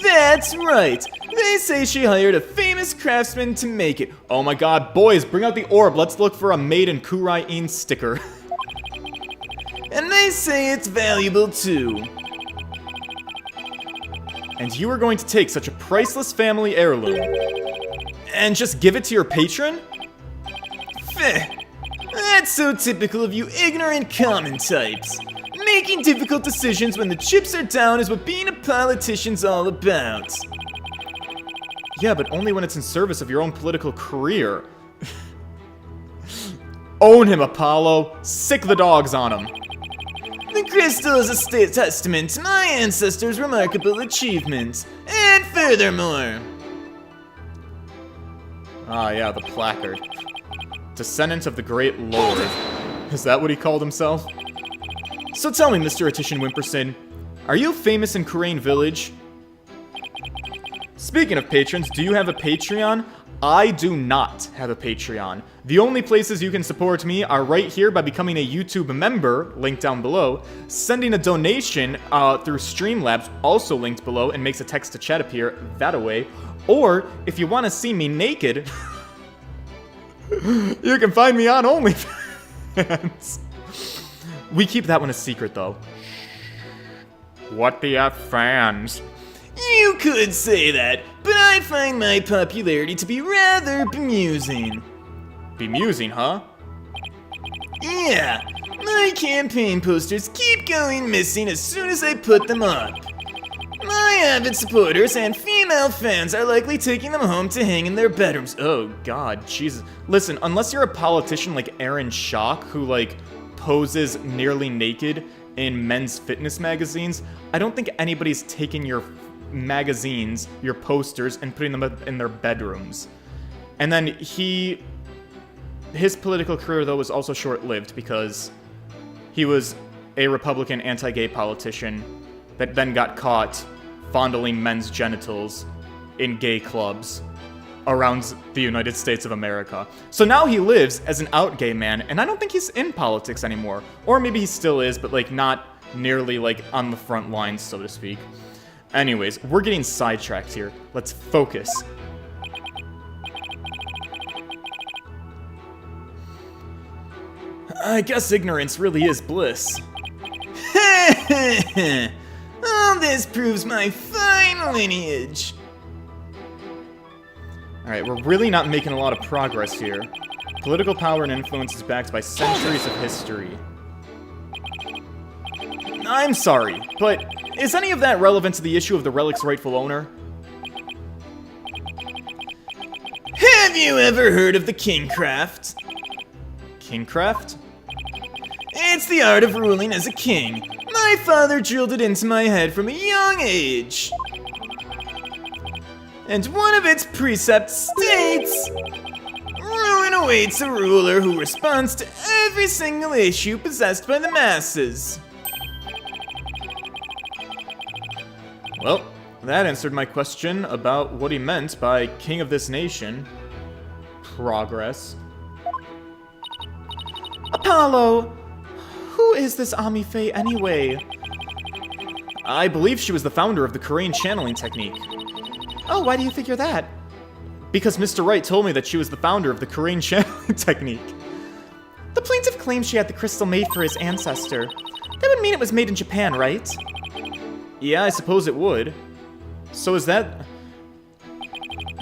That's right. They say she hired a famous craftsman to make it. Oh my god, boys, bring out the orb. Let's look for a made in Kurai-in sticker. And they say it's valuable too. And you are going to take such a priceless family heirloom and just give it to your patron? Feh. That's so typical of you ignorant common types. Making difficult decisions when the chips are down is what being a politician's all about. Yeah, but only when it's in service of your own political career. Own him, Apollo. Sick the dogs on him. The crystal is a testament to my ancestors' remarkable achievements. And furthermore... Ah, yeah, the placard. Descendant of the Great Lord. Is that what he called himself? So tell me, Mr. Attition Wimperson, are you famous in Kurain Village? Speaking of patrons, do you have a Patreon? I do not have a Patreon. The only places you can support me are right here by becoming a YouTube member, linked down below, sending a donation through Streamlabs, also linked below, and makes a text-to-chat appear that-a-way, or if you want to see me naked, you can find me on OnlyFans. We keep that one a secret, though. What the F fans? You could say that, but I find my popularity to be rather bemusing. Bemusing, huh? Yeah, my campaign posters keep going missing as soon as I put them up. My avid supporters and female fans are likely taking them home to hang in their bedrooms. Oh god, Jesus. Listen, unless you're a politician like Aaron Schock, who, like, poses nearly naked in men's fitness magazines, I don't think anybody's taking your magazines, your posters, and putting them in their bedrooms. And then his political career, though, was also short-lived because he was a Republican anti-gay politician that then got caught fondling men's genitals in gay clubs around the United States of America. So now he lives as an out gay man, and I don't think he's in politics anymore. Or maybe he still is, but, like, not nearly, like, on the front lines, so to speak. Anyways, we're getting sidetracked here. Let's focus. I guess ignorance really is bliss. All this proves my fine lineage. Alright, we're really not making a lot of progress here. Political power and influence is backed by centuries of history. I'm sorry, but is any of that relevant to the issue of the relic's rightful owner? Have you ever heard of the kingcraft? Kingcraft? It's the art of ruling as a king. My father drilled it into my head from a young age. And one of its precepts states, ruin awaits a ruler who responds to every single issue possessed by the masses. Well, that answered my question about what he meant by king of this nation. Progress. Apollo, who is this Amife anyway? I believe she was the founder of the Korean channeling technique. Oh, why do you figure that? Because Mr. Wright told me that she was the founder of the Korean channeling technique. The plaintiff claims she had the crystal made for his ancestor. That would mean it was made in Japan, right? Yeah, I suppose it would. So is that...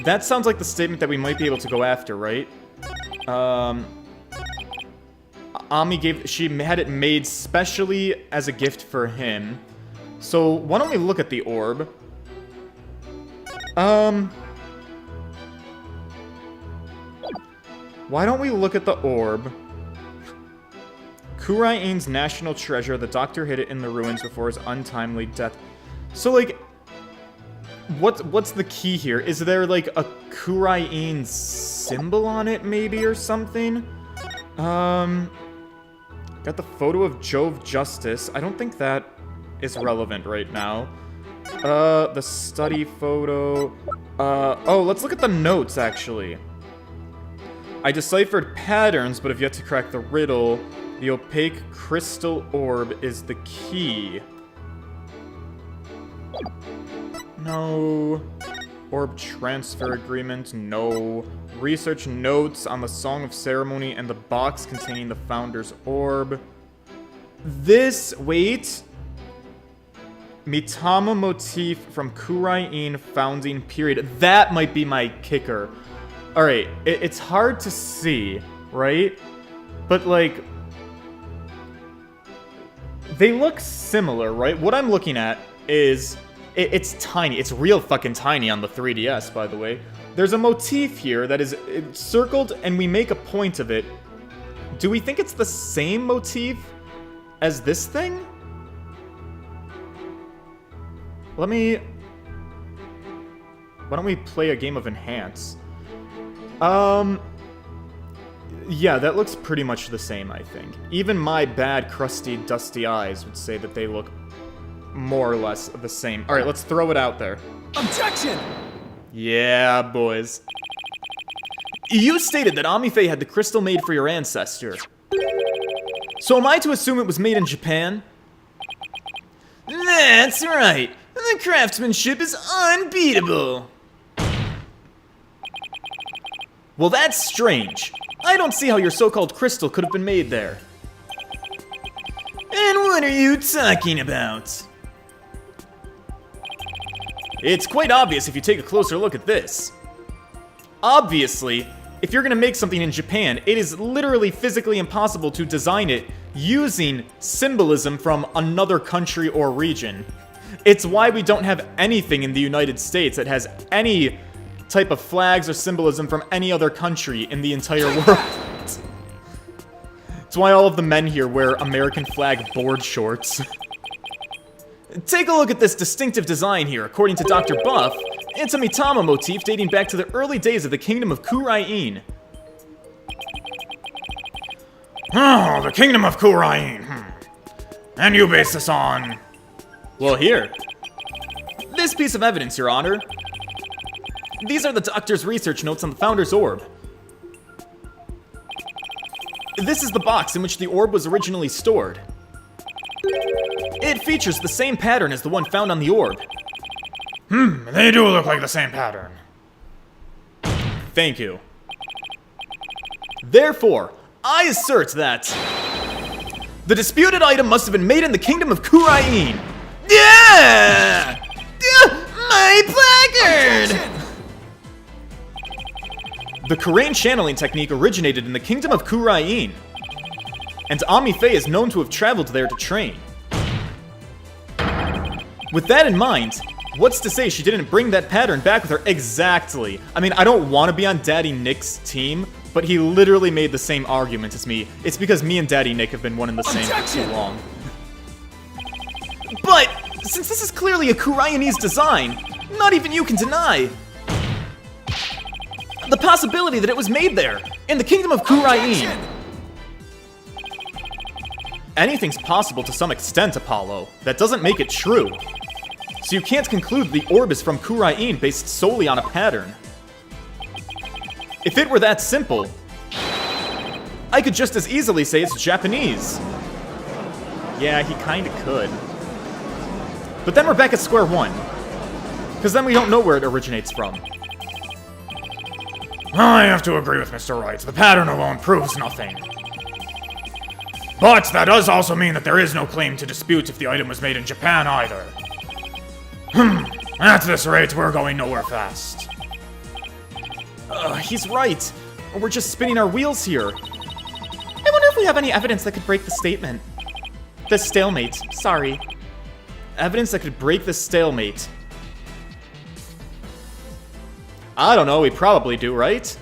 That sounds like the statement that we might be able to go after, right? She had it made specially as a gift for him. So why don't we look at the orb? Why don't we look at the orb? Kuraiin's national treasure. The doctor hid it in the ruins before his untimely death. So, like, what's the key here? Is there, like, a Kuraiin symbol on it, maybe, or something? Got the photo of Jove Justice. I don't think that is relevant right now. The study photo. Oh, let's look at the notes, actually. I deciphered patterns, but have yet to crack the riddle. The opaque crystal orb is the key. No. Orb transfer agreement, no. Research notes on the Song of Ceremony and the box containing the Founder's Orb. Wait. Mitama motif from Kuraiin founding period. That might be my kicker. Alright, it's hard to see, right? But, like, they look similar, right? What I'm looking at is, it's tiny. It's real fucking tiny on the 3DS, by the way. There's a motif here that is circled, and we make a point of it. Do we think it's the same motif as this thing? Why don't we play a game of Enhance? Yeah, that looks pretty much the same, I think. Even my bad, crusty, dusty eyes would say that they look more or less the same. Alright, let's throw it out there. Objection! Yeah, boys. You stated that Amife had the crystal made for your ancestor. So am I to assume it was made in Japan? That's right. The craftsmanship is unbeatable. Well, that's strange. I don't see how your so-called crystal could have been made there. And what are you talking about? It's quite obvious if you take a closer look at this. Obviously, if you're gonna make something in Japan, it is literally physically impossible to design it using symbolism from another country or region. It's why we don't have anything in the United States that has any type of flags or symbolism from any other country in the entire world. It's why all of the men here wear American flag board shorts. Take a look at this distinctive design here. According to Dr. Buff, it's a Mitama motif dating back to the early days of the kingdom of Kuraiin. Oh, the kingdom of Kuraiin. And you base this on... Well, here. This piece of evidence, Your Honor. These are the doctor's research notes on the Founder's Orb. This is the box in which the orb was originally stored. It features the same pattern as the one found on the orb. They do look like the same pattern. Thank you. Therefore, I assert that the disputed item must have been made in the kingdom of Kuraiin. Yeah! My placard! The Korean channeling technique originated in the kingdom of Kuraiin, and Amife is known to have traveled there to train. With that in mind, What's to say she didn't bring that pattern back with her? Exactly. I mean, I don't want to be on Daddy Nick's team, but he literally made the same argument as me. It's because me and Daddy Nick have been one and the same for too long. But, since this is clearly a Kuraianese design, not even you can deny the possibility that it was made there, in the kingdom of Kuraian. Anything's possible to some extent, Apollo. That doesn't make it true. So you can't conclude the orb is from Kuraian based solely on a pattern. If it were that simple, I could just as easily say it's Japanese. Yeah, he kinda could. But then we're back at square one. Because then we don't know where it originates from. I have to agree with Mr. Wright. The pattern alone proves nothing. But that does also mean that there is no claim to dispute if the item was made in Japan either. At this rate, we're going nowhere fast. He's right. We're just spinning our wheels here. I wonder if we have any evidence that could break the statement. The stalemate. Sorry. Evidence that could break the stalemate. I don't know, we probably do, right?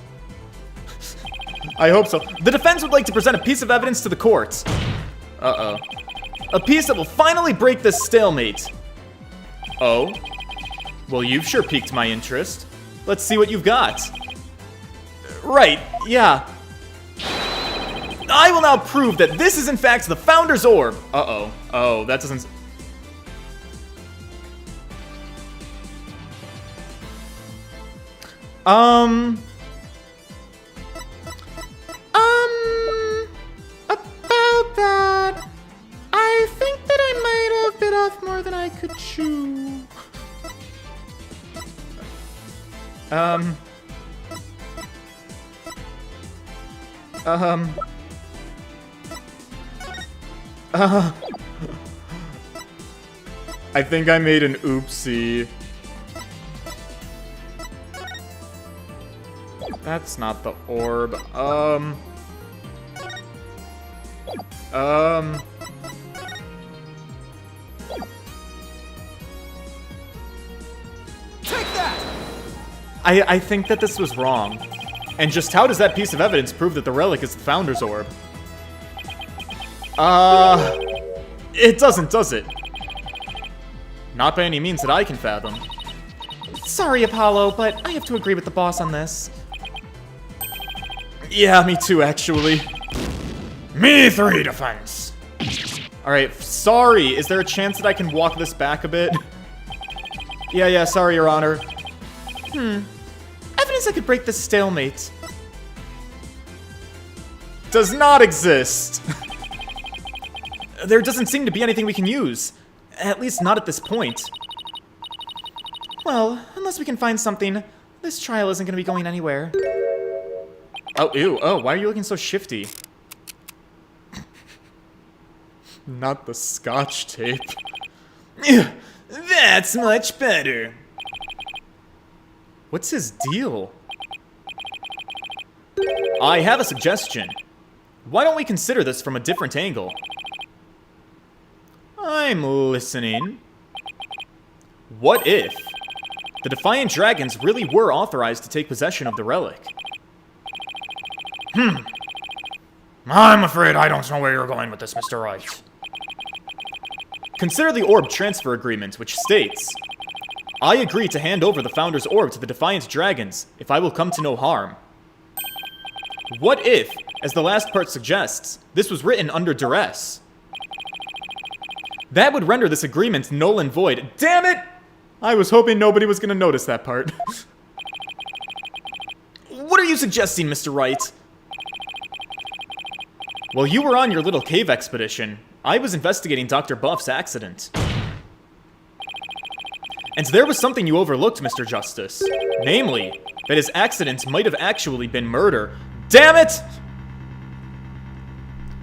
I hope so. The defense would like to present a piece of evidence to the court. Uh-oh. A piece that will finally break this stalemate. Oh? Well, you've sure piqued my interest. Let's see what you've got. Right, yeah. I will now prove that this is in fact the Founder's Orb. Uh-oh. Oh, that doesn't... About that, I think that I might have bit off more than I could chew. I think I made an oopsie. That's not the orb. Take that! I think that this was wrong. And just how does that piece of evidence prove that the relic is the Founder's Orb? It doesn't, does it? Not by any means that I can fathom. Sorry, Apollo, but I have to agree with the boss on this. Yeah, me too, actually. Me 3 defense. Alright, sorry. Is there a chance that I can walk this back a bit? Yeah, sorry, Your Honor. Evidence that could break this stalemate. Does not exist. There doesn't seem to be anything we can use. At least not at this point. Well, unless we can find something, this trial isn't going to be going anywhere. Oh, ew. Oh, why are you looking so shifty? Not the scotch tape. That's much better. What's his deal? I have a suggestion. Why don't we consider this from a different angle? I'm listening. What if the Defiant Dragons really were authorized to take possession of the relic? I'm afraid I don't know where you're going with this, Mr. Wright. Consider the orb transfer agreement, which states, I agree to hand over the Founder's Orb to the Defiant Dragons if I will come to no harm. What if, as the last part suggests, this was written under duress? That would render this agreement null and void. Damn it! I was hoping nobody was going to notice that part. What are you suggesting, Mr. Wright? While you were on your little cave expedition, I was investigating Dr. Buff's accident. And there was something you overlooked, Mr. Justice. Namely, that his accident might have actually been murder. Damn it!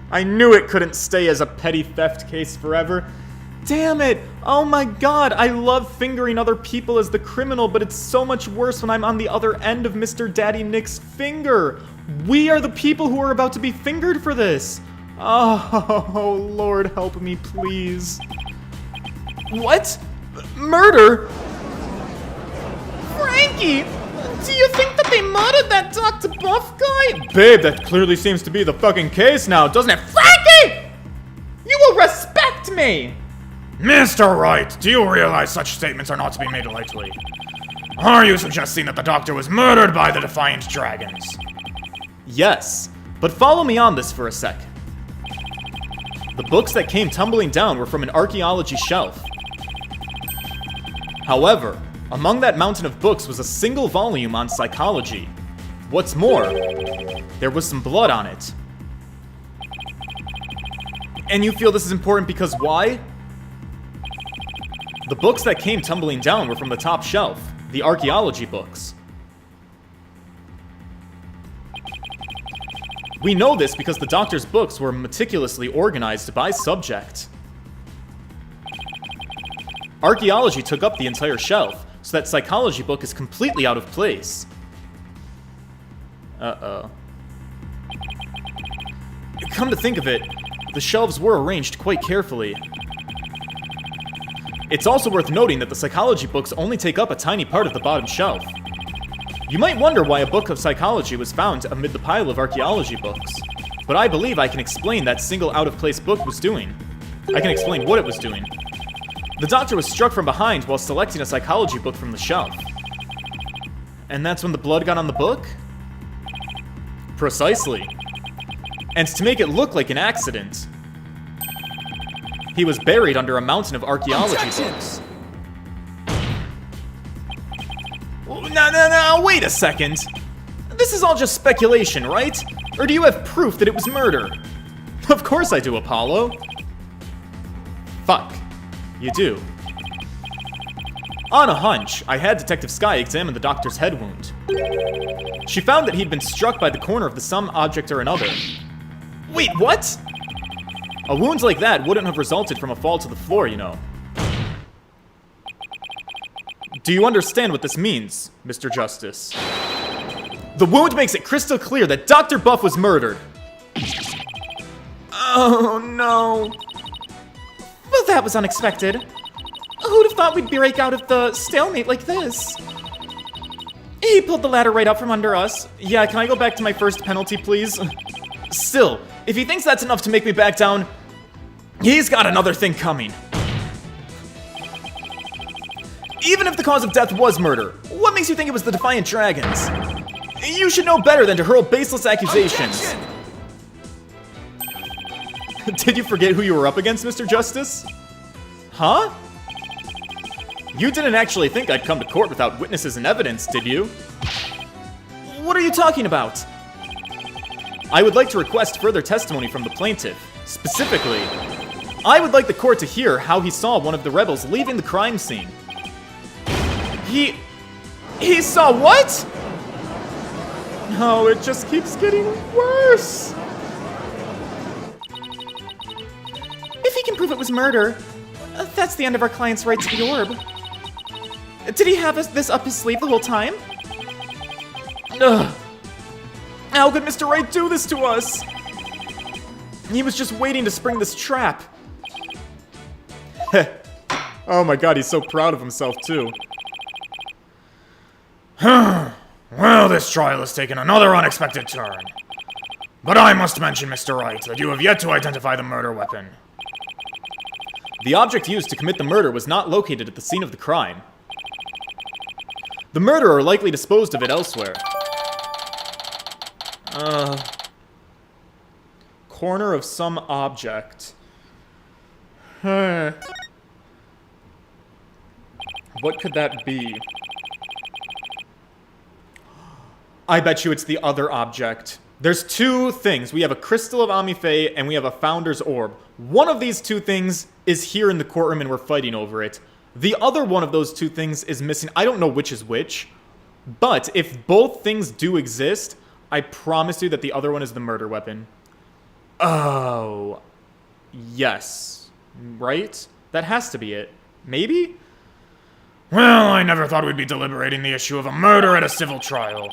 I knew it couldn't stay as a petty theft case forever. Damn it! Oh my god, I love fingering other people as the criminal, but it's so much worse when I'm on the other end of Mr. Daddy Nick's finger. We are the people who are about to be fingered for this. Oh, Lord, help me, please. What? Murder? Frankie! Do you think that they murdered that Dr. Buff guy? Babe, that clearly seems to be the fucking case now, doesn't it? Frankie! You will respect me! Mr. Wright, do you realize such statements are not to be made lightly? Are you suggesting that the doctor was murdered by the Defiant Dragons? Yes, but follow me on this for a sec. The books that came tumbling down were from an archaeology shelf. However, among that mountain of books was a single volume on psychology. What's more, there was some blood on it. And you feel this is important because why? The books that came tumbling down were from the top shelf, the archaeology books. We know this because the doctor's books were meticulously organized by subject. Archaeology took up the entire shelf, so that psychology book is completely out of place. Uh-oh. Come to think of it, the shelves were arranged quite carefully. It's also worth noting that the psychology books only take up a tiny part of the bottom shelf. You might wonder why a book of psychology was found amid the pile of archaeology books, but I believe I can explain that single out-of-place book was doing. I can explain what it was doing. The doctor was struck from behind while selecting a psychology book from the shelf. And that's when the blood got on the book? Precisely. And to make it look like an accident, he was buried under a mountain of archaeology books. No, wait a second. This is all just speculation, right? Or do you have proof that it was murder? Of course I do, Apollo. Fuck. You do. On a hunch, I had Detective Skye examine the doctor's head wound. She found that he'd been struck by the corner of some object or another. Wait, what? A wound like that wouldn't have resulted from a fall to the floor, you know. Do you understand what this means, Mr. Justice? The wound makes it crystal clear that Dr. Buff was murdered. Oh, no. Well, that was unexpected. Who'd have thought we'd break out of the stalemate like this? He pulled the ladder right out from under us. Yeah, can I go back to my first penalty, please? Still, if he thinks that's enough to make me back down, he's got another thing coming. Even if the cause of death was murder, what makes you think it was the Defiant Dragons? You should know better than to hurl baseless accusations. Did you forget who you were up against, Mr. Justice? Huh? You didn't actually think I'd come to court without witnesses and evidence, did you? What are you talking about? I would like to request further testimony from the plaintiff. Specifically, I would like the court to hear how he saw one of the rebels leaving the crime scene. He saw what? No, it just keeps getting worse. If he can prove it was murder, that's the end of our client's right to the orb. Did he have this up his sleeve the whole time? Ugh. How could Mr. Wright do this to us? He was just waiting to spring this trap. Oh my god, he's so proud of himself too. Well, this trial has taken another unexpected turn. But I must mention, Mr. Wright, that you have yet to identify the murder weapon. The object used to commit the murder was not located at the scene of the crime. The murderer likely disposed of it elsewhere. Corner of some object. What could that be? I bet you it's the other object. There's two things. We have a Crystal of Amife and we have a Founder's Orb. One of these two things is here in the courtroom and we're fighting over it. The other one of those two things is missing. I don't know which is which. But if both things do exist, I promise you that the other one is the murder weapon. Oh. Yes. Right? That has to be it. Maybe? Well, I never thought we'd be deliberating the issue of a murder at a civil trial.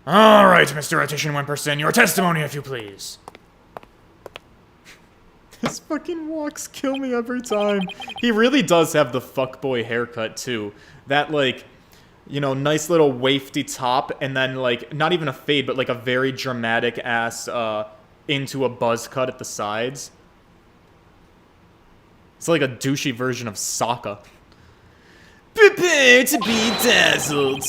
All right, Mr. Etition Wimperson, your testimony, if you please. His fucking walks kill me every time. He really does have the fuckboy haircut, too. That, like, you know, nice little wafty top, and then, like, not even a fade, but, like, a very dramatic-ass, into a buzz cut at the sides. It's like a douchey version of Sokka. Prepare to be dazzled.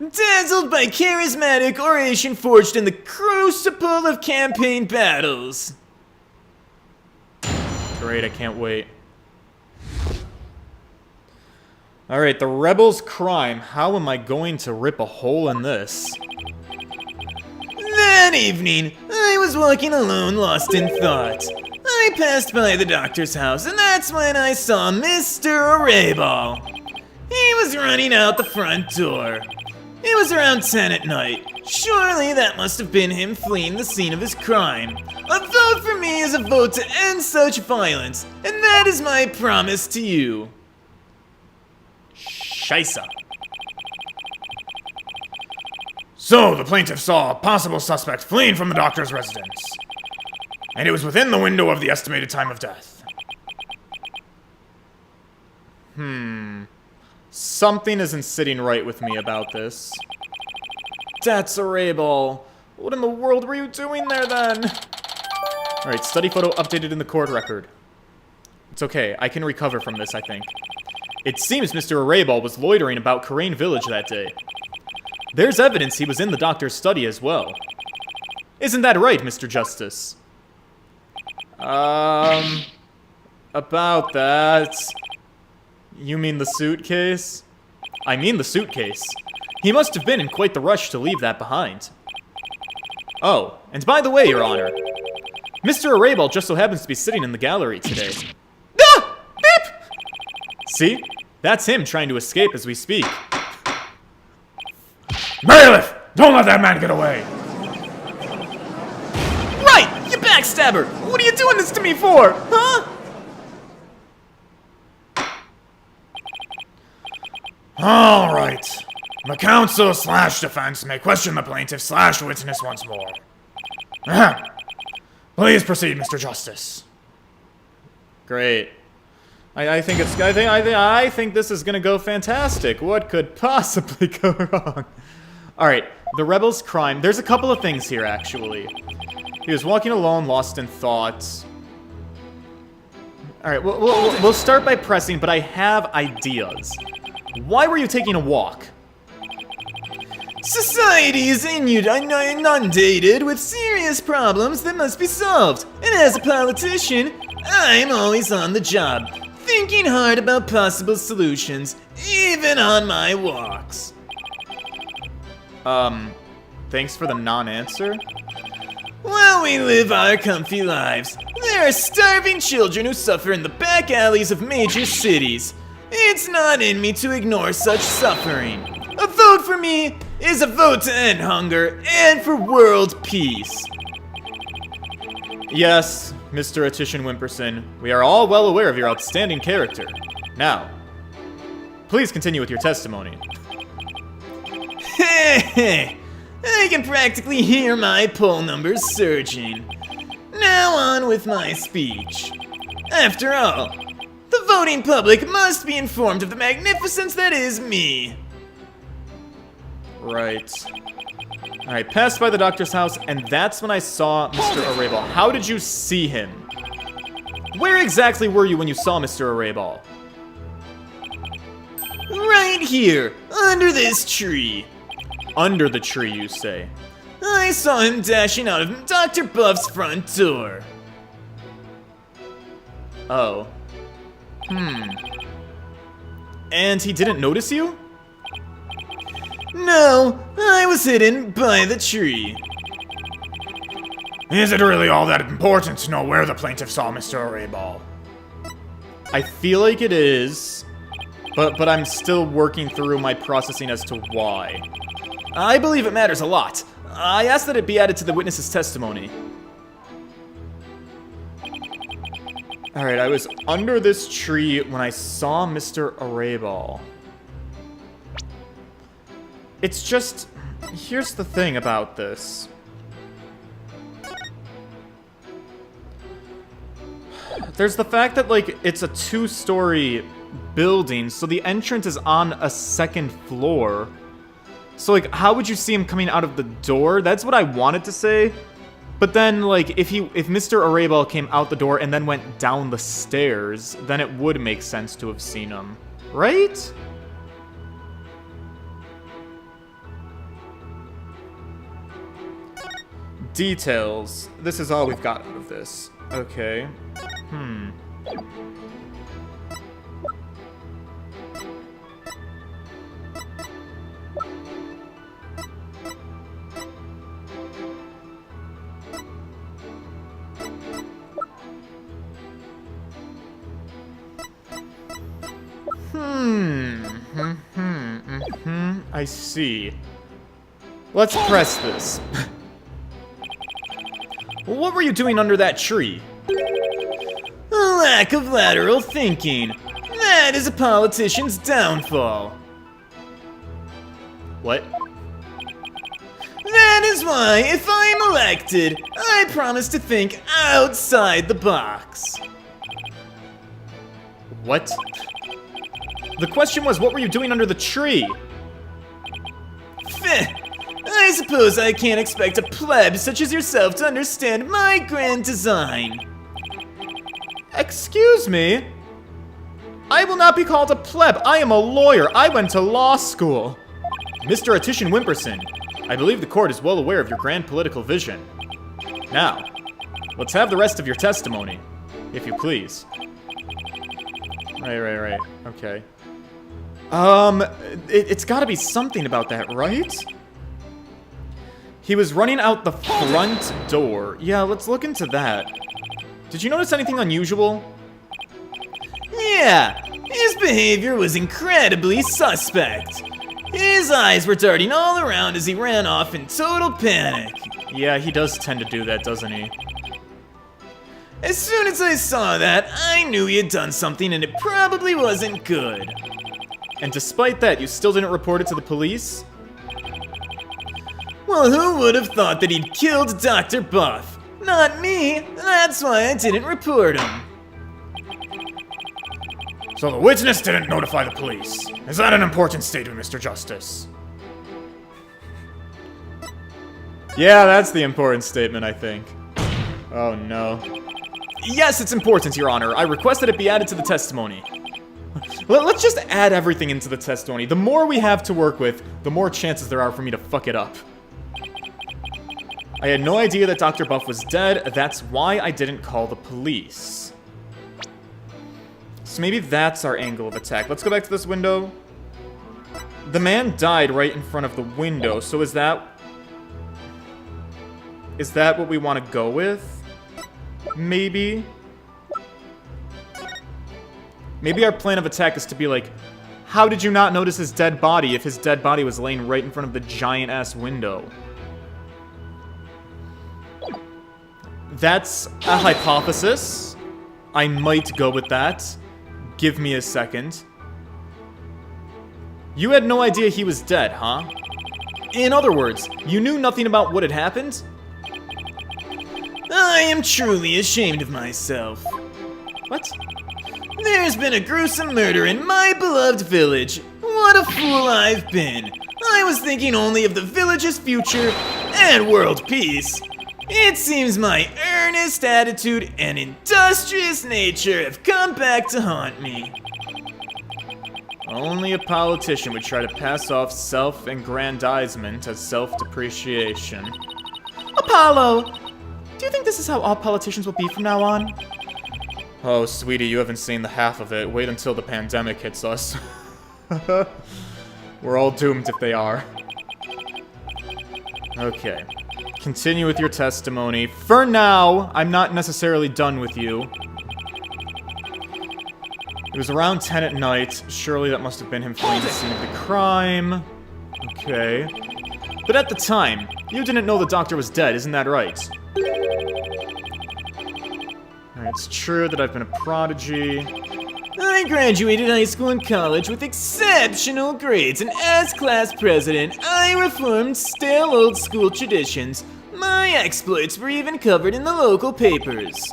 Dazzled by charismatic oration forged in the crucible of campaign battles. Great, I can't wait. Alright, the rebel's crime. How am I going to rip a hole in this? That evening, I was walking alone, lost in thought. I passed by the doctor's house, and that's when I saw Mr. Arayball. He was running out the front door. It was around 10 at night. Surely that must have been him fleeing the scene of his crime. A vote for me is a vote to end such violence, and that is my promise to you. Scheisse. So, the plaintiff saw a possible suspect fleeing from the doctor's residence. And it was within the window of the estimated time of death. Something isn't sitting right with me about this. That's Arayball. What in the world were you doing there, then? Alright, study photo updated in the court record. It's okay, I can recover from this, I think. It seems Mr. Arayball was loitering about Karain Village that day. There's evidence he was in the doctor's study as well. Isn't that right, Mr. Justice? About that... You mean the suitcase? I mean the suitcase. He must have been in quite the rush to leave that behind. Oh, and by the way, Your Honor, Mr. Arayball just so happens to be sitting in the gallery today. Ah! Beep! See? That's him trying to escape as we speak. Bailiff! Don't let that man get away! Right! You backstabber! What are you doing this to me for? Huh? Alright. The counsel slash defense may question the plaintiff slash witness once more. Ahem. Please proceed, Mr. Justice. Great. I think this is gonna go fantastic. What could possibly go wrong? Alright, the rebel's crime. There's a couple of things here, actually. He was walking alone, lost in thought. Alright, we'll start by pressing, but I have ideas. Why were you taking a walk? Society is inundated with serious problems that must be solved. And as a politician, I'm always on the job, thinking hard about possible solutions, even on my walks. Thanks for the non-answer. While we live our comfy lives, there are starving children who suffer in the back alleys of major cities. It's not in me to ignore such suffering. A vote for me is a vote to end hunger and for world peace. Yes, Mr. Attition Wimperson, we are all well aware of your outstanding character. Now, please continue with your testimony. Heh, I can practically hear my poll numbers surging. Now on with my speech. After all, the voting public must be informed of the magnificence that is me. Right. Alright, passed by the doctor's house, and that's when I saw Mr. Arayball. How did you see him? Where exactly were you when you saw Mr. Arayball? Right here, under this tree. Under the tree, you say? I saw him dashing out of Dr. Buff's front door. Oh. And he didn't notice you? No, I was hidden by the tree. Is it really all that important to know where the plaintiff saw Mr. Arayball? I feel like it is, but I'm still working through my processing as to why. I believe it matters a lot. I ask that it be added to the witness's testimony. Alright, I was under this tree when I saw Mr. Arayball. It's just... Here's the thing about this. There's the fact that, like, it's a two-story building, so the entrance is on a second floor. So, like, how would you see him coming out of the door? That's what I wanted to say. But then, like, if Mr. Arable came out the door and then went down the stairs, then it would make sense to have seen him. Right? Details. This is all we've got out of this. Okay. I see. Let's press this. What were you doing under that tree? A lack of lateral thinking. That is a politician's downfall. What? That is why, if I am elected, I promise to think outside the box. What? The question was, what were you doing under the tree? Feh. I suppose I can't expect a pleb such as yourself to understand my grand design. Excuse me? I will not be called a pleb. I am a lawyer. I went to law school. Mr. Attition Wimperson, I believe the court is well aware of your grand political vision. Now, let's have the rest of your testimony, if you please. Right. Okay. It's gotta be something about that, right? He was running out the front door. Yeah, let's look into that. Did you notice anything unusual? Yeah, his behavior was incredibly suspect. His eyes were darting all around as he ran off in total panic. Yeah, he does tend to do that, doesn't he? As soon as I saw that, I knew he had done something and it probably wasn't good. And despite that, you still didn't report it to the police? Well, who would have thought that he'd killed Dr. Buff? Not me. That's why I didn't report him. So the witness didn't notify the police. Is that an important statement, Mr. Justice? Yeah, that's the important statement, I think. Oh no. Yes, it's important, Your Honor. I request that it be added to the testimony. Let's just add everything into the testimony. The more we have to work with, the more chances there are for me to fuck it up. I had no idea that Dr. Buff was dead. That's why I didn't call the police. So maybe that's our angle of attack. Let's go back to this window. The man died right in front of the window, so is that what we want to go with? Maybe? Maybe our plan of attack is to be like, how did you not notice his dead body if his dead body was laying right in front of the giant-ass window? That's a hypothesis. I might go with that. Give me a second. You had no idea he was dead, huh? In other words, you knew nothing about what had happened? I am truly ashamed of myself. What? There's been a gruesome murder in my beloved village. What a fool I've been. I was thinking only of the village's future and world peace. It seems my earnest attitude and industrious nature have come back to haunt me. Only a politician would try to pass off self-aggrandizement as self-depreciation. Apollo! Do you think this is how all politicians will be from now on? Oh, sweetie, you haven't seen the half of it. Wait until the pandemic hits us. We're all doomed if they are. Okay. Continue with your testimony. For now, I'm not necessarily done with you. It was around 10 at night. Surely that must have been him fleeing the scene of the crime. Okay. But at the time, you didn't know the doctor was dead, isn't that right? Alright, it's true that I've been a prodigy. I graduated high school and college with exceptional grades, and as class president, I reformed stale old school traditions. My exploits were even covered in the local papers.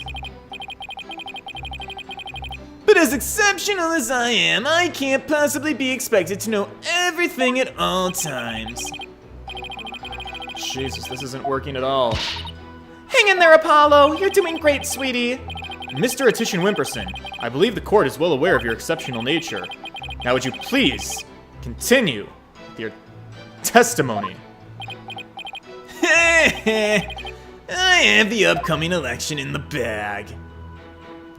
But as exceptional as I am, I can't possibly be expected to know everything at all times. Jesus, this isn't working at all. Hang in there, Apollo. You're doing great, sweetie. Mr. Attition Wimperson, I believe the court is well aware of your exceptional nature. Now would you please continue with your testimony? I have the upcoming election in the bag.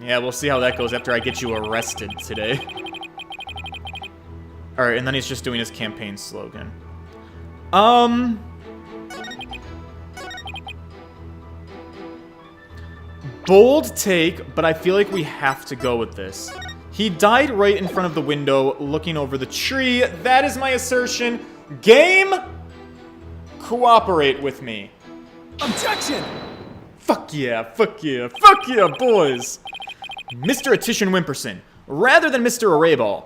Yeah, we'll see how that goes after I get you arrested today. Alright, and then he's just doing his campaign slogan. Bold take, but I feel like we have to go with this. He died right in front of the window, looking over the tree. That is my assertion. Game? Cooperate with me. Objection! Fuck yeah, fuck yeah, fuck yeah, boys! Mr. Attition Wimperson, rather than Mr. Arayball.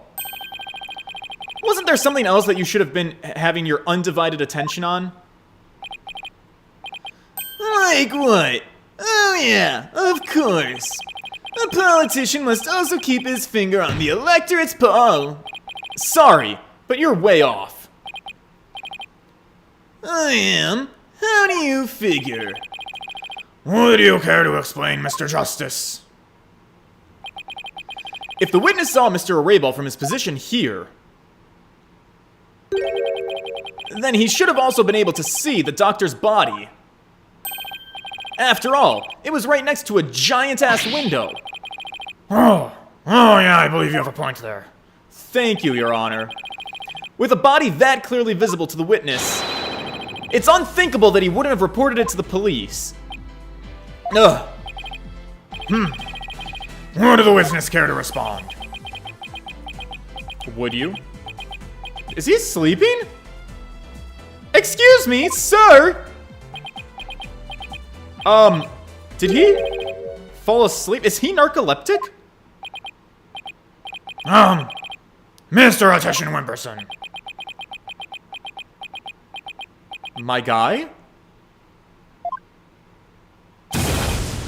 Wasn't there something else that you should have been having your undivided attention on? Like what? Oh yeah, of course. A politician must also keep his finger on the electorate's pulse. Sorry, but you're way off. I am? How do you figure? Would you care to explain, Mr. Justice? If the witness saw Mr. Arayball from his position here, then he should have also been able to see the doctor's body. After all, it was right next to a giant-ass window. Oh yeah, I believe you have a point there. Thank you, Your Honor. With a body that clearly visible to the witness, it's unthinkable that he wouldn't have reported it to the police. Ugh. Would the witness care to respond? Would you? Is he sleeping? Excuse me, sir! Did he fall asleep? Is he narcoleptic? Mr. Attition Wimperson. My guy?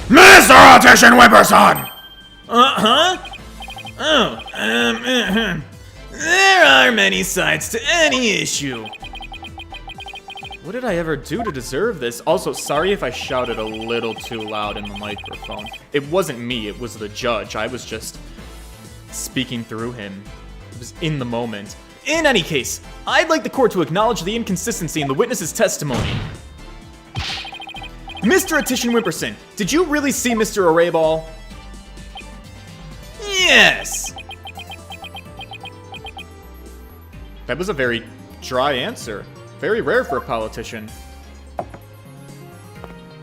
Mr. Attition Wimperson! There are many sides to any issue. What did I ever do to deserve this? Also, sorry if I shouted a little too loud in the microphone. It wasn't me, it was the judge. I was just speaking through him. It was in the moment. In any case, I'd like the court to acknowledge the inconsistency in the witness's testimony. Mr. Attition Wimperson, did you really see Mr. Arayball? Yes. That was a very dry answer. Very rare for a politician.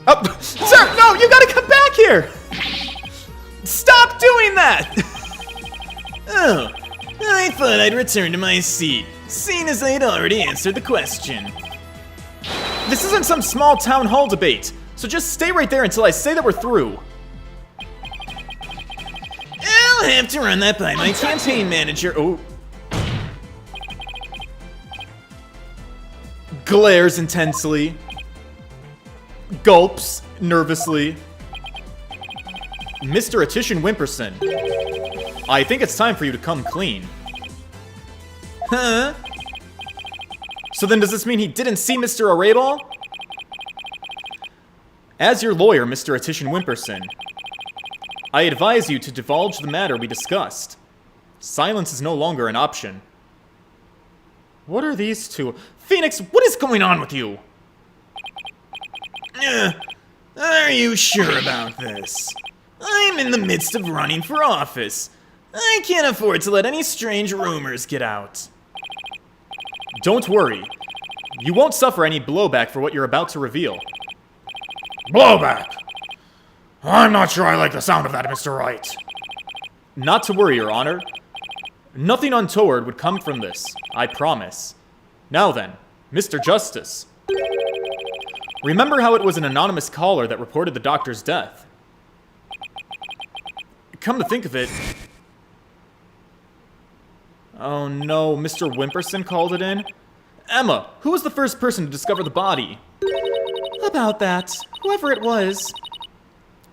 Oh, sir, no, you gotta come back here! Stop doing that! Oh, I thought I'd return to my seat, seeing as I had already answered the question. This isn't some small town hall debate, so just stay right there until I say that we're through. I'll have to run that by my campaign manager. Oh. Glares intensely. Gulps nervously. Mr. Attition Wimperson, I think it's time for you to come clean. Huh? So then does this mean he didn't see Mr. Arayball? As your lawyer, Mr. Attition Wimperson, I advise you to divulge the matter we discussed. Silence is no longer an option. What are these two? Phoenix, what is going on with you? Are you sure about this? I'm in the midst of running for office. I can't afford to let any strange rumors get out. Don't worry. You won't suffer any blowback for what you're about to reveal. Blowback! I'm not sure I like the sound of that, Mr. Wright. Not to worry, Your Honor. Nothing untoward would come from this, I promise. Now then, Mr. Justice. Remember how it was an anonymous caller that reported the doctor's death? Come to think of it... Oh no, Mr. Wimperson called it in? Emma, who was the first person to discover the body? About that, whoever it was,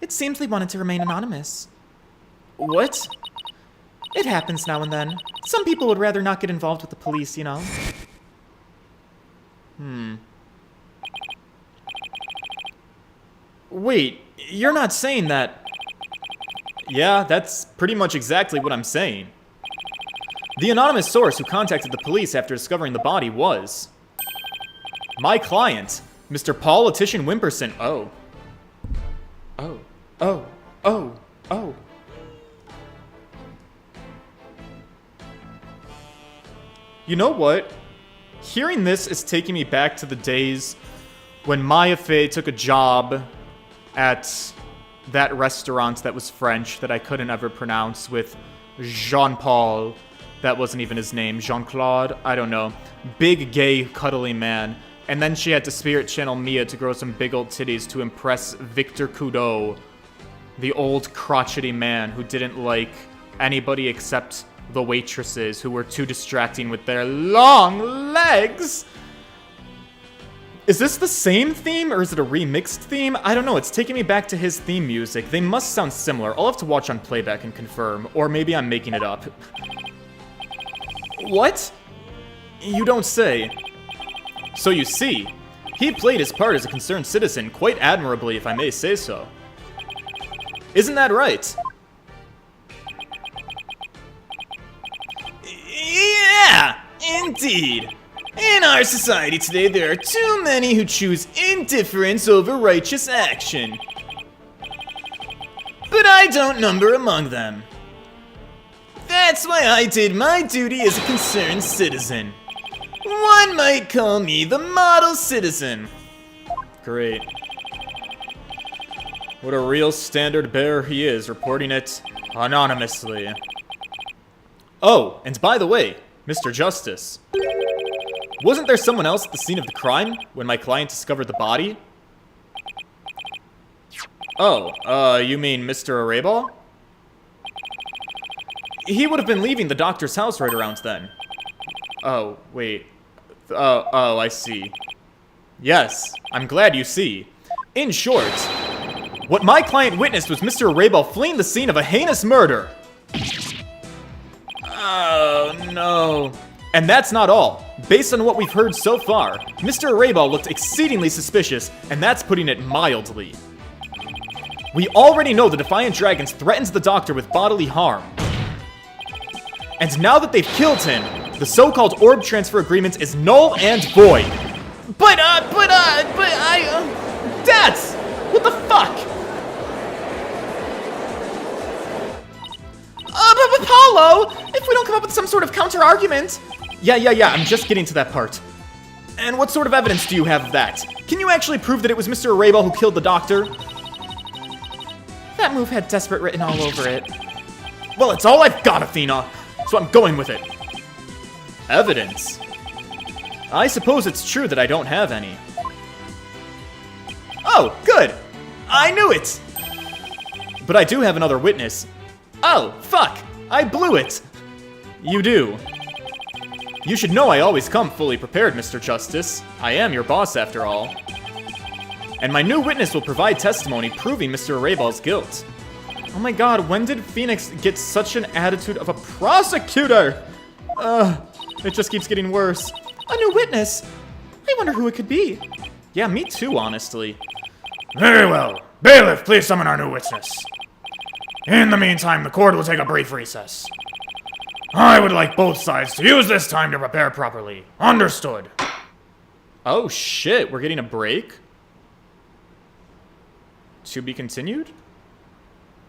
it seems they wanted to remain anonymous. What? It happens now and then. Some people would rather not get involved with the police, you know? Wait, you're not saying that... Yeah, that's pretty much exactly what I'm saying. The anonymous source who contacted the police after discovering the body was... my client, Mr. Politician Wimperson. Oh. Oh. You know what? Hearing this is taking me back to the days when Maya Fey took a job at that restaurant that was French that I couldn't ever pronounce with Jean-Paul. That wasn't even his name. Jean-Claude? I don't know. Big, gay, cuddly man. And then she had to spirit channel Mia to grow some big old titties to impress Victor Coudot, the old crotchety man who didn't like anybody except the waitresses who were too distracting with their long legs. Is this the same theme or is it a remixed theme? I don't know. It's taking me back to his theme music. They must sound similar. I'll have to watch on playback and confirm. Or maybe I'm making it up. What? You don't say. So you see, he played his part as a concerned citizen quite admirably, if I may say so. Isn't that right? Yeah, indeed. In our society today, there are too many who choose indifference over righteous action. But I don't number among them. That's why I did my duty as a concerned citizen. One might call me the model citizen. Great. What a real standard bearer he is, reporting it anonymously. Oh, and by the way, Mr. Justice. Wasn't there someone else at the scene of the crime when my client discovered the body? Oh, you mean Mr. Arabal? He would have been leaving the doctor's house right around then. Oh, wait. Oh, I see. Yes, I'm glad you see. In short, what my client witnessed was Mr. Arabal fleeing the scene of a heinous murder. Oh, no. And that's not all. Based on what we've heard so far, Mr. Arabal looked exceedingly suspicious, and that's putting it mildly. We already know the Defiant Dragons threatens the Doctor with bodily harm. And now that they've killed him, the so-called orb transfer agreement is null and void. Dats! What the fuck? Apollo! If we don't come up with some sort of counter-argument... Yeah, I'm just getting to that part. And what sort of evidence do you have of that? Can you actually prove that it was Mr. Arabal who killed the Doctor? That move had desperate written all over it. Well, it's all I've got, Athena, so I'm going with it. Evidence? I suppose it's true that I don't have any. Oh, good! I knew it! But I do have another witness. Oh, fuck! I blew it! You do. You should know I always come fully prepared, Mr. Justice. I am your boss, after all. And my new witness will provide testimony proving Mr. Arabal's guilt. Oh my god, when did Phoenix get such an attitude of a prosecutor? It just keeps getting worse. A new witness? I wonder who it could be. Yeah, me too, honestly. Very well. Bailiff, please summon our new witness. In the meantime, the court will take a brief recess. I would like both sides to use this time to prepare properly. Understood. Oh shit, we're getting a break? To be continued?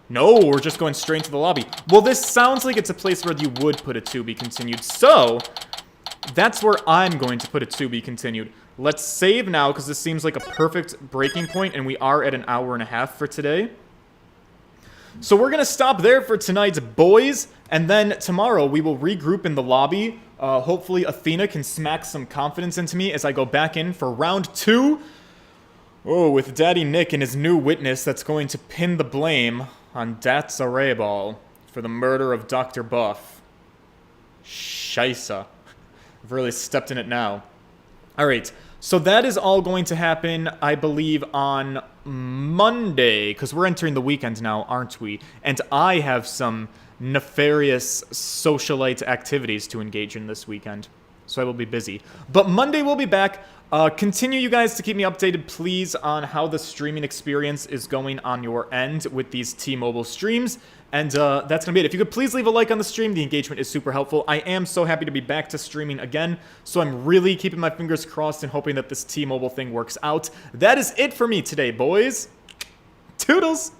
No, we're just going straight into the lobby. Well, this sounds like it's a place where you would put a to be continued, so that's where I'm going to put a to be continued. Let's save now, because this seems like a perfect breaking point, and we are at an hour and a half for today. So we're going to stop there for tonight, boys, and then tomorrow we will regroup in the lobby. Hopefully Athena can smack some confidence into me as I go back in for round 2. Oh, with Daddy Nick and his new witness that's going to pin the blame on Dats Arabal for the murder of Dr. Buff. Scheisse. I've really stepped in it now. Alright, so that is all going to happen, I believe, on Monday, because we're entering the weekend now, aren't we? And I have some nefarious socialite activities to engage in this weekend. So I will be busy. But Monday we'll be back. Continue, you guys, to keep me updated, please, on how the streaming experience is going on your end with these T-Mobile streams. And that's going to be it. If you could please leave a like on the stream, the engagement is super helpful. I am so happy to be back to streaming again, so I'm really keeping my fingers crossed and hoping that this T-Mobile thing works out. That is it for me today, boys. Toodles!